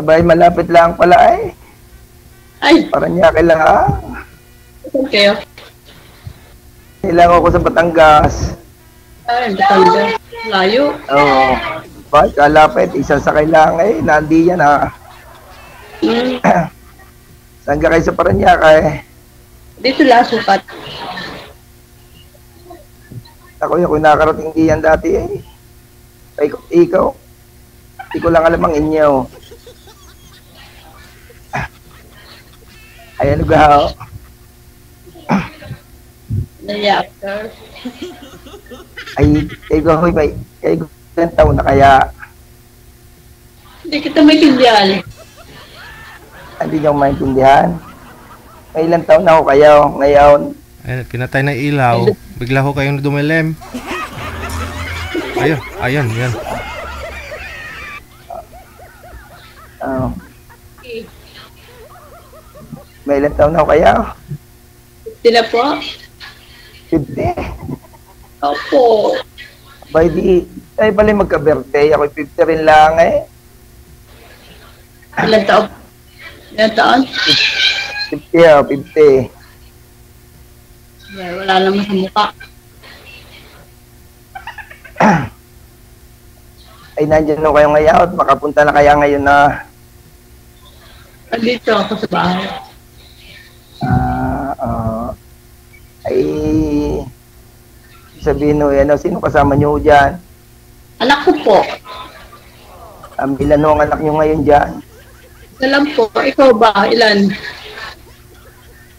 Abay, malapit lang pala eh. Ay, Paranaque lang. saan kayo? Kailangan ko sa Batangas. Ay, Batangas. Layo. Oo. Bakit kalapit? Isang sakay lang eh. Nandi yan ha. Hmm. Saan ka kayo sa Paranaque? Dito lang, sukat. Ako nakarating diyan dati eh. Ikaw. Hindi ko lang alam ang inyo. Ayan lugaw. Naiyak, sir. Ay, kayo ba? Kayo ilang taon na kaya? Hindi kita maintindihan. Hindi niyo maintindihan. May ilang taon na ako kayo ngayon. Ay, pinatay na ilaw. Bigla ko kayong dumilim. Ayun, yan. May ilang taon na ako kayo? Sila po? 50. Opo. By di, ay pala magka-birthday. Ako 50 rin lang eh. Ilan taon? Ilan taon? 50 50. Ay, wala naman sa mukha. Ay, nandiyan na kayo ngayon. Makapunta na kaya ngayon na. Andito ako sa bahay. Ay, sabihin nyo, ano, sino kasama nyo dyan? Anak ko po. Ilan ho ang anak nyo ngayon dyan? Isa lang po. Ikaw ba? Ilan?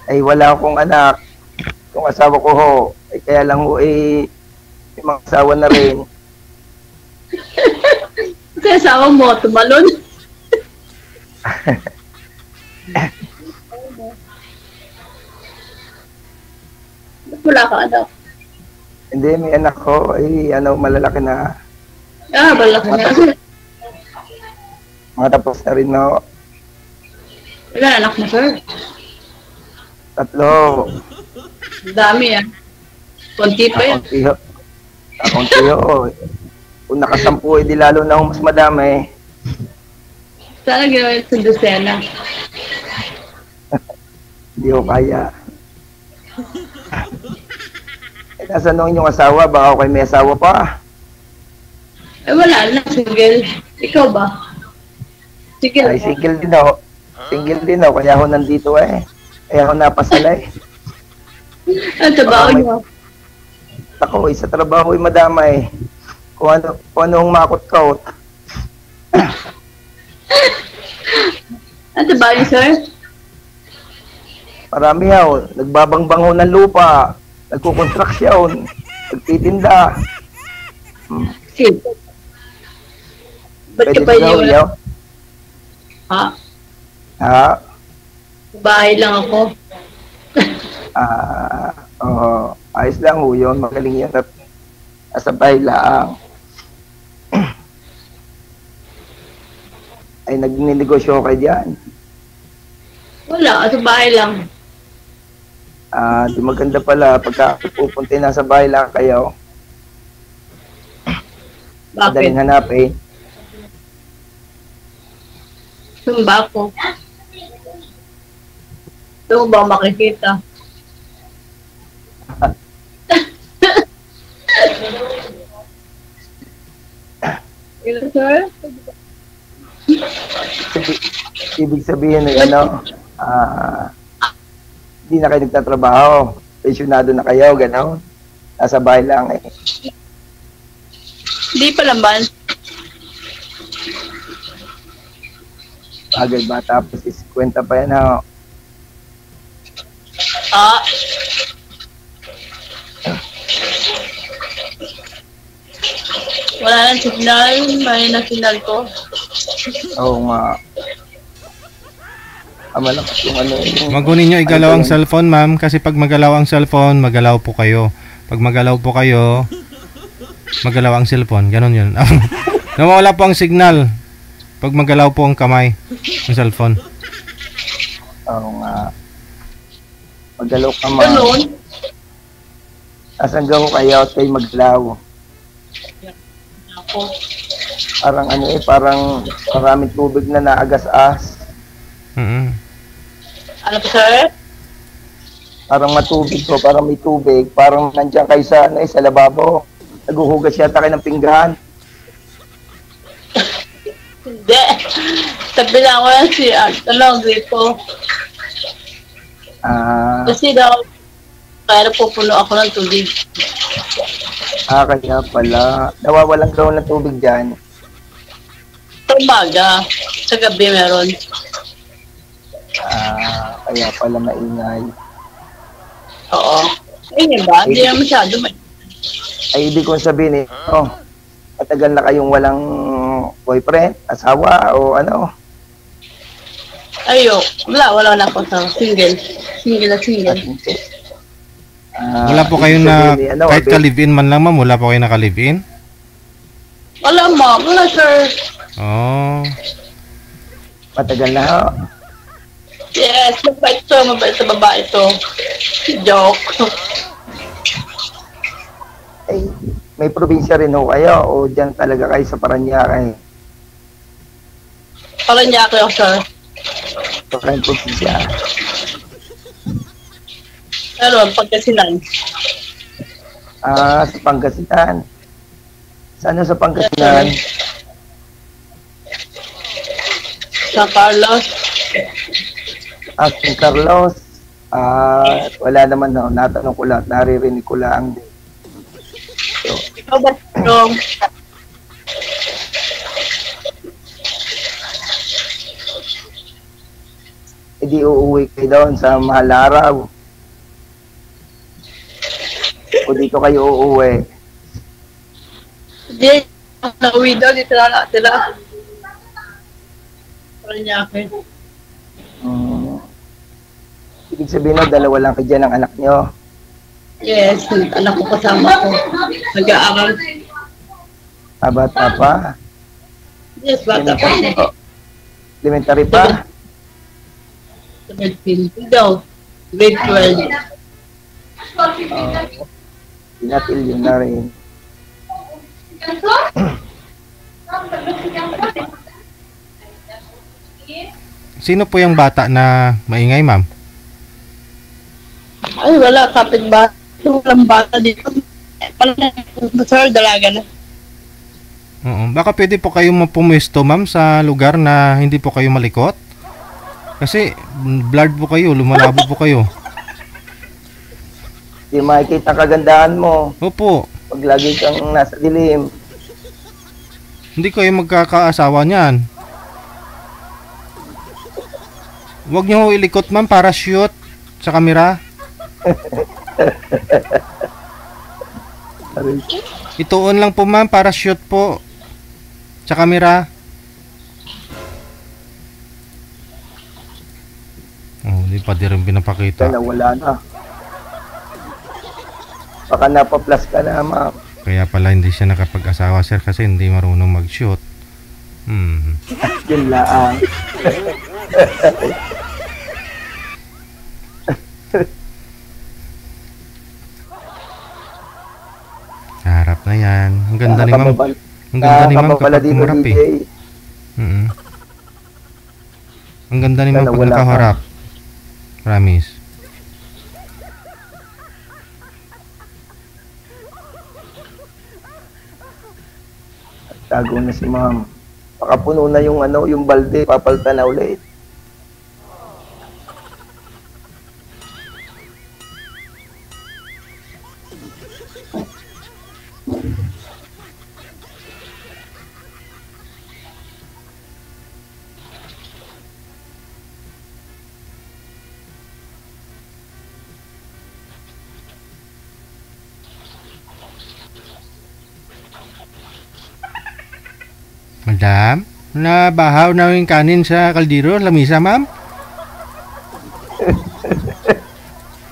Ay, wala akong anak. Yung asawa ko ho, ay kaya lang ho, yung mga asawa na rin. Kasi asawa mo, tumalon. Ba't wala ka anak? Hindi, may anak ko, ay ano, malalaki na. Balaki na. Matapos na rin no. Ilan anak mo, sir? 3. Ang dami, Konti pa yan. Konti ho. Kung nakasampu, di lalo na mas madami. Sana gawin sa dosena. Hindi ko kaya. Nasaan nung inyong asawa? Baka kayo may asawa pa. Wala na, single. Ikaw ba? Single. Ay, single din ako. Single din ako, kaya ako nandito eh. Kaya ako napasala eh. Ang trabaho niyo? Ako, sa trabaho ay madamay. Kung anong makot-kaut. Ang trabaho niyo, sir? Marami ho. Nagbabangbang ho ng lupa. Nagkukonstruksyon. Nagtitinda. Sid. Ba't ka pa yun? Ha? Ha? Bahay lang ako. Ayos lang ho yun. Magaling yan at nasa bahay lang. Ay, nagninegosyo kayo dyan. Wala, sa bahay lang. Di maganda pala pagka pupunta na sa bahay lang kayo. Bakit? Madaling hanapin. Sumba ko. Ito mo ba makikita? Ilan, sir? Ibig sabihin ay ano, hindi na kayo nagtatrabaho. Pensyonado na kayo, gano'n. Nasa bahay lang eh. Hindi pa naman. Bagay ba? Tapos 50 pa yan ha. Wala nang signal. May na signal ko. Oo nga. Malakas yung ano. Magunin nyo igalaw ang cellphone, ma'am. Kasi pag magalaw ang cellphone, magalaw po kayo. Pag magalaw po kayo, magalaw ang cellphone. Ganon yun. Nawawala po ang signal. Pag magalaw po ang kamay ng cellphone. Oo nga. Magalaw ka, ma'am. Ganon? Asan gaw kayo at kayo maglaw? po. Parang ano parang maraming tubig na naagas-as. Ano po, sir? Parang matubig po, parang may tubig. Parang nandiyan kayo sa, sa lababo. Naguhugas yata kayo ng pinggan. Hindi. Tabi lang ako yan si dito. Kasi daw, kaya pupuno ako ng tubig. Kaya pala. Nawawalan daw ng tubig dyan. Sa umaga. Sa gabi meron. Kaya pala maingay. Oo. Ayun ba? Hindi na masyado. Ay, ibig kong sabihin matagal na kayong walang boyfriend, asawa, o ano? Ayo, wala na po sa single. Single. Wala po kayo na, kahit ka-live-in man lang, ma'am, wala po kayo naka-live-in? Wala, ma'am. Wala, sir. Matagal na ho. Yes, mabait sa babae to. Joke. Ay, may probinsya rin ho kayo o dyan talaga kayo sa Paranaque? Paranaque ako, sir. Sa kayong probinsya. Pero, Pangasinan. Sa Pangasinan. Saan sa Pangasinan? San Carlos. San Carlos. Wala naman ho. Natanong ko lang. Naririnig ko lang din. Ikaw ba, Dong? Hindi uuwi kayo doon sa mahal na araw. O dito kayo uuwi. Hindi. Nauwi daw. Dito na sila. Paranaque. Ibig sabihin na, dalawa lang kayo dyan ng anak nyo. Yes, anak ko kasama ko. Nag-aaral. Bata pa? Yes, bata pa. Elementary pa? 17 daw. Grade 12. Pinatil yun na rin. Sino po yung bata na maingay, ma'am? Ay, wala. Kapit ba? Walang bata dito. Sir, dalaga na. Oo. Baka pwede po kayong pumuesto, ma'am, sa lugar na hindi po kayo malikot? Kasi blurred po kayo, lumalabo po kayo. Hindi makikita kagandahan mo. Opo. Pag lagi kang nasa dilim. Hindi kayo magkakaasawa niyan. Huwag niyo ilikot, ma'am, para shoot sa kamera. Ituon lang po, ma'am, para shoot po sa kamera. Hindi pa din rin pinapakita. Wala na. Baka napaplas ka na, ma'am. Kaya pala hindi siya nakapag-asawa, sir, kasi hindi marunong mag-shoot. Yun lang. Harap na yan. Ang ganda ni ma'am. Ang ganda ni ma'am kapag kumarap eh. Ang ganda ni ma'am pag nakaharap. Promise. Tago na si ma'am. Baka puno na yung yung balde. Papalitan na ulit. Madam, nabahaw na yung kanin sa kaldero, lamisa, ma'am?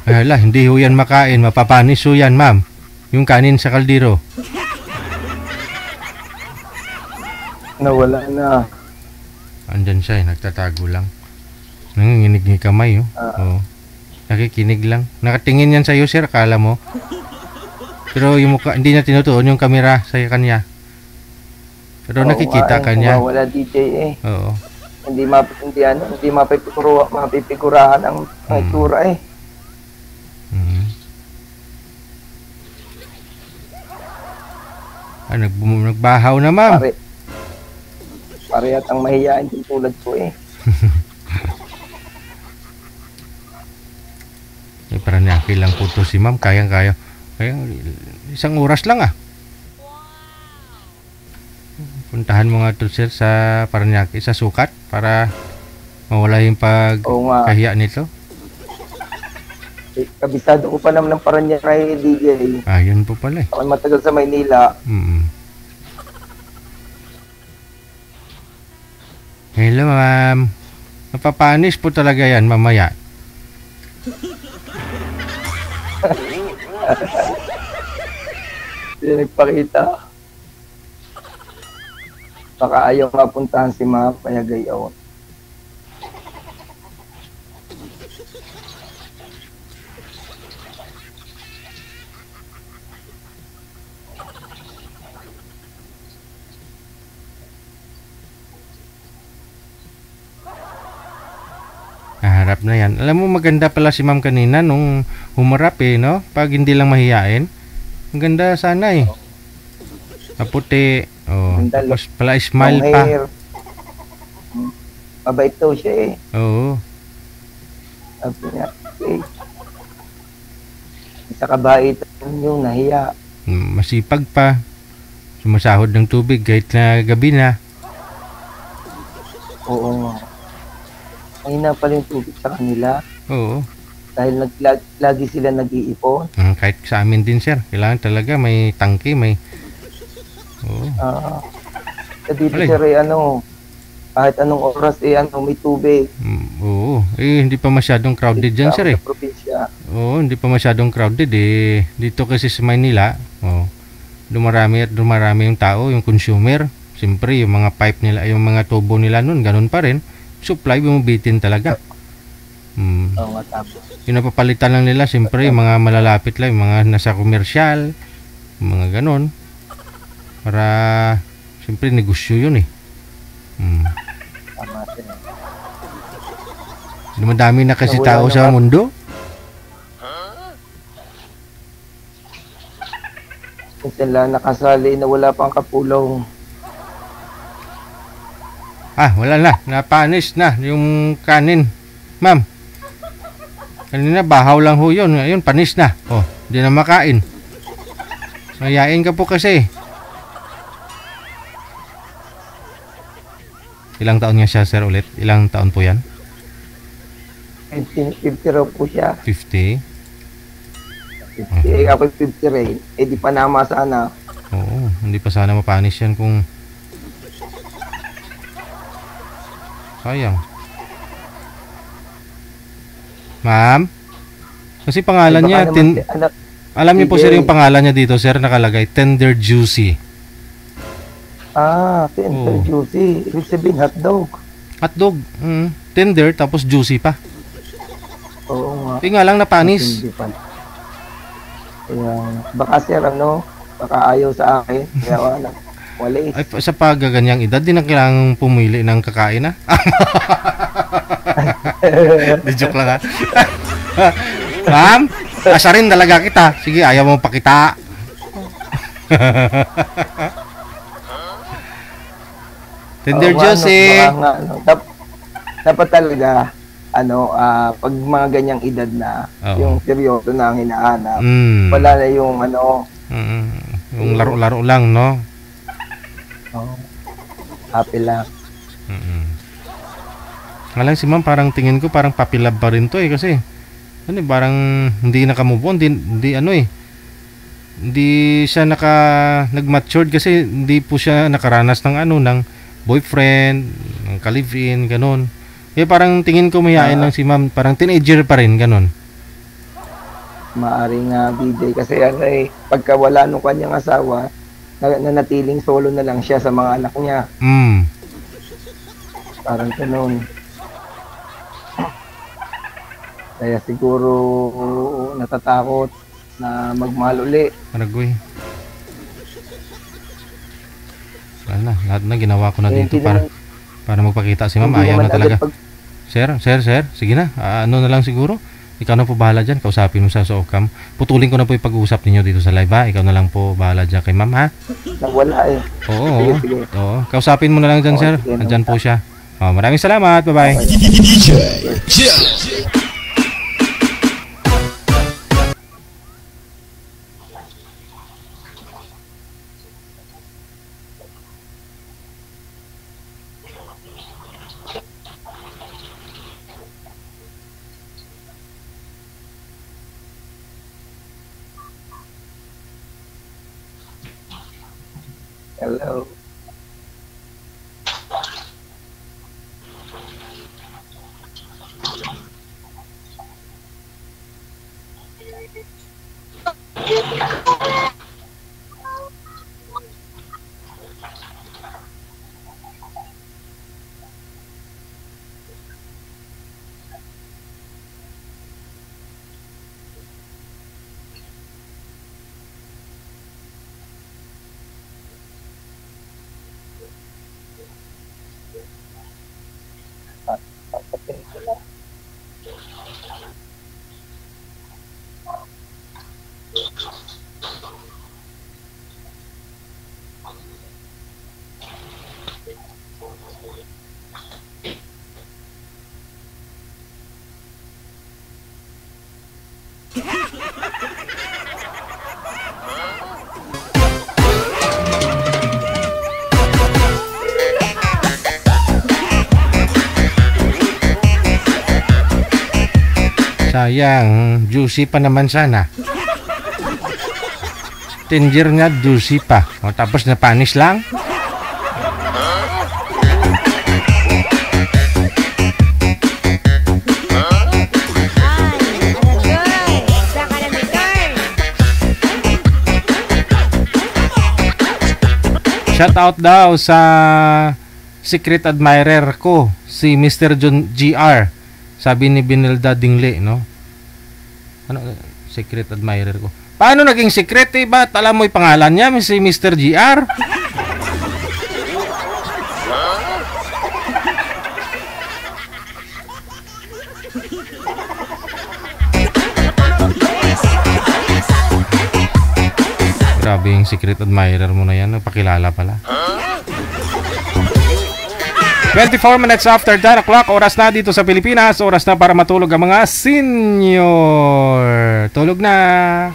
Ala, hindi ho yan makain, mapapanis ho yan, ma'am. Yung kanin sa kaldero. Nawala na. Andyan siya, nagtatago lang. Nanginginig ni kamay, oh. Oh. Nakikinig lang. Nakatingin yan sa'yo, sir, akala mo. Pero yung mukha, hindi na tinutuon yung kamera sa kanya. Pero nakikita ka niya. Wala DJ eh. Oo. Hindi mapipigurahan ang itsura eh. Nagbahaw na, ma'am. Pare at ang mahihain din tulad ko eh. Paranaque lang po to si ma'am. Kayang-kaya. Isang oras lang Puntahan mo nga to, sir, sa Paranaque, sa sukat, para mawala yung pagkahiya nito. Kabisado ko pa naman ng Paranaque kay DJ. Yun po pala Ako matagal sa Maynila. Hello, ma'am. Mapapanis po talaga yan mamaya. Hindi nagpakita. Baka ayaw mapuntahan si ma'am, kaya gayaw. Harap na yan. Alam mo, maganda pala si ma'am kanina nung humarap no? Pag hindi lang mahihain. Ang ganda sana Maputi. Tapos pala smile pa. Mabait daw siya eh. Oo. Sabi niya, sa kabait yung nahiya. Masipag pa. Sumasahod ng tubig kahit na gabi na. Oo. Mahina pala yung tubig sa kanila. Oo. Dahil lagi sila nag-iipon. Kahit sa amin din, sir. Kailangan talaga may tangke, may... Oo. Dito, sir, kahit anong oras, may tubig. Oo. Hindi pa masyadong crowded dyan, sir, Sa probinsya. Oo, hindi pa masyadong crowded, Dito kasi sa Maynila, dumarami yung tao, yung consumer. Siyempre, yung mga pipe nila, yung mga tubo nila nun, ganun pa rin. Supply, bumabitin talaga. Yung napapalitan lang nila, siyempre, yung mga malalapit lang, yung mga nasa komersyal, mga ganon. Para, siyempre, negosyo yun Dumadami na kasi tao sa mundo. Sila nakasali na wala pang kapulong. Wala na. Napanis na yung kanin. Ma'am. Kanina bahaw lang ho yun. Ayun, panis na. Hindi na makain. Mayain ka po kasi. Ilang taon nga siya, sir, ulit? Ilang taon po yan? 50 raw po siya. 50? 50. Ako 50 rin. Di pa nama sana. Oo, hindi pa sana mapanis yan kung... Sayang. Ma'am? Kasi pangalan niya... Alam niyo po, sir, yung pangalan niya dito, sir, nakalagay, Tender Juicy. Tender Juicy. Ibig sabihin, hotdog. Hotdog. Tender, tapos juicy pa. Oo nga. Hindi nga lang napanis. Baka, sir, baka ayaw sa akin. Kaya wala. Ay, sa pagaganyang edad, di na kailangang pumili ng kakain, Di joke lang, Ma'am, asarin talaga kita. Sige, ayaw mo pakita. Tender Juicy. Dapat talaga, pag mga ganyang edad na, yung seryoso na ang hinahanap, wala na yung yung laro-laro lang, no? Happy lang. Ngalang si ma'am, parang tingin ko parang papilab pa rin to kasi parang hindi nakamove on, hindi siya nag-matured kasi hindi po siya nakaranas ng ng boyfriend, ng ka-live-in, ganun. Kaya parang tingin ko mayayain lang si ma'am, parang teenager pa rin, ganun. Maaring DJ kasi pagka wala nung kanyang asawa, nanatiling solo na lang siya sa mga anak niya. Parang ganun. Kaya siguro natatakot na magmahal uli. Aragoy. Mahal na. Lahat na ginawa ko na dito Hindi para magpakita si ma'am. Hindi Ayaw naman na talaga. agad Sir. Sige na. Ano na lang siguro? Ikaw na po bahala dyan. Kausapin mo sa Ocam. Putulin ko na po yung pag-uusap ninyo dito sa live, ha? Ikaw na lang po bahala dyan kay ma'am, ha? Nawala eh. Oo. Sige. Oo. Kausapin mo na lang dyan, sir. Sige, Nandyan po siya. Maraming salamat. Bye-bye. Hello. Sayang, juicy pa naman sana. Tender nga, juicy pa. O, tapos na panis lang. Shout out daw sa secret admirer ko, si Mr. John GR. Sabi ni Binilda Dingle, no? Ano, secret admirer ko. Paano naging secret, eh? Ba't alam mo yung pangalan niya, si Mr. GR? Grabe yung secret admirer mo na yan. Pakilala pala. 24 minutes after 10 o'clock, oras na dito sa Pilipinas. Oras na para matulog ang mga senior. Tulog na.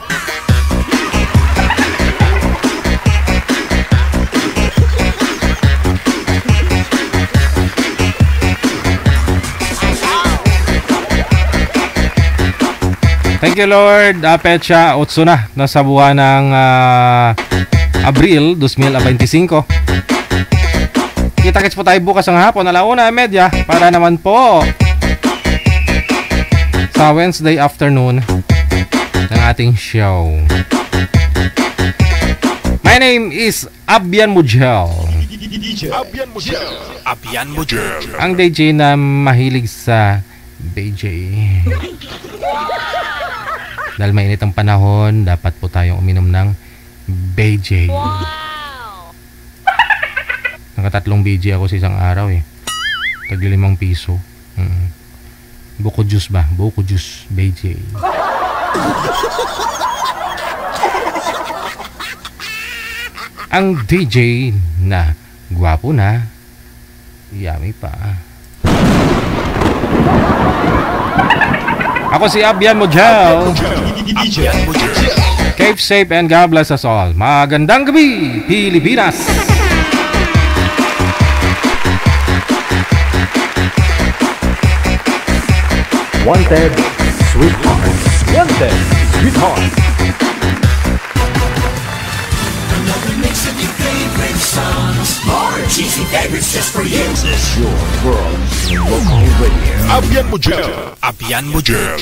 Thank you, Lord. Petsa, 8 na. Nasa buwan ng Abril 2025. Kita-kits po tayo bukas ng hapon, 1:30 para naman po sa Wednesday afternoon ng ating show. My name is Abian Mujel. Ang DJ na mahilig sa BJ. Dahil mainit ang panahon, dapat po tayong uminom ng BJ. Nakatatlong BJ ako sa isang araw eh. Tagli 5 piso. Buko juice ba? Buko juice BJ. Ang DJ na gwapo na, yummy pa. Ako si Abian Mujel. Keep safe and God bless us all. Magandang gabi, Pilipinas! Wanted, Sweetheart. Wanted, Sweetheart. Another mix of your favorite songs. More cheesy favorites just for you. This is your world local radio. Abian Mujel. Abian Mujel.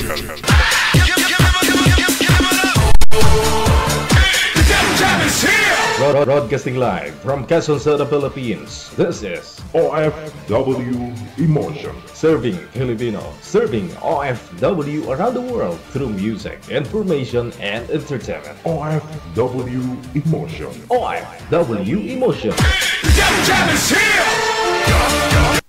Broadcasting live from Quezon City, Philippines. This is OFW Emotion. Serving Filipino. Serving OFW around the world through music, information, and entertainment. OFW Emotion. OFW Emotion. Jam is here!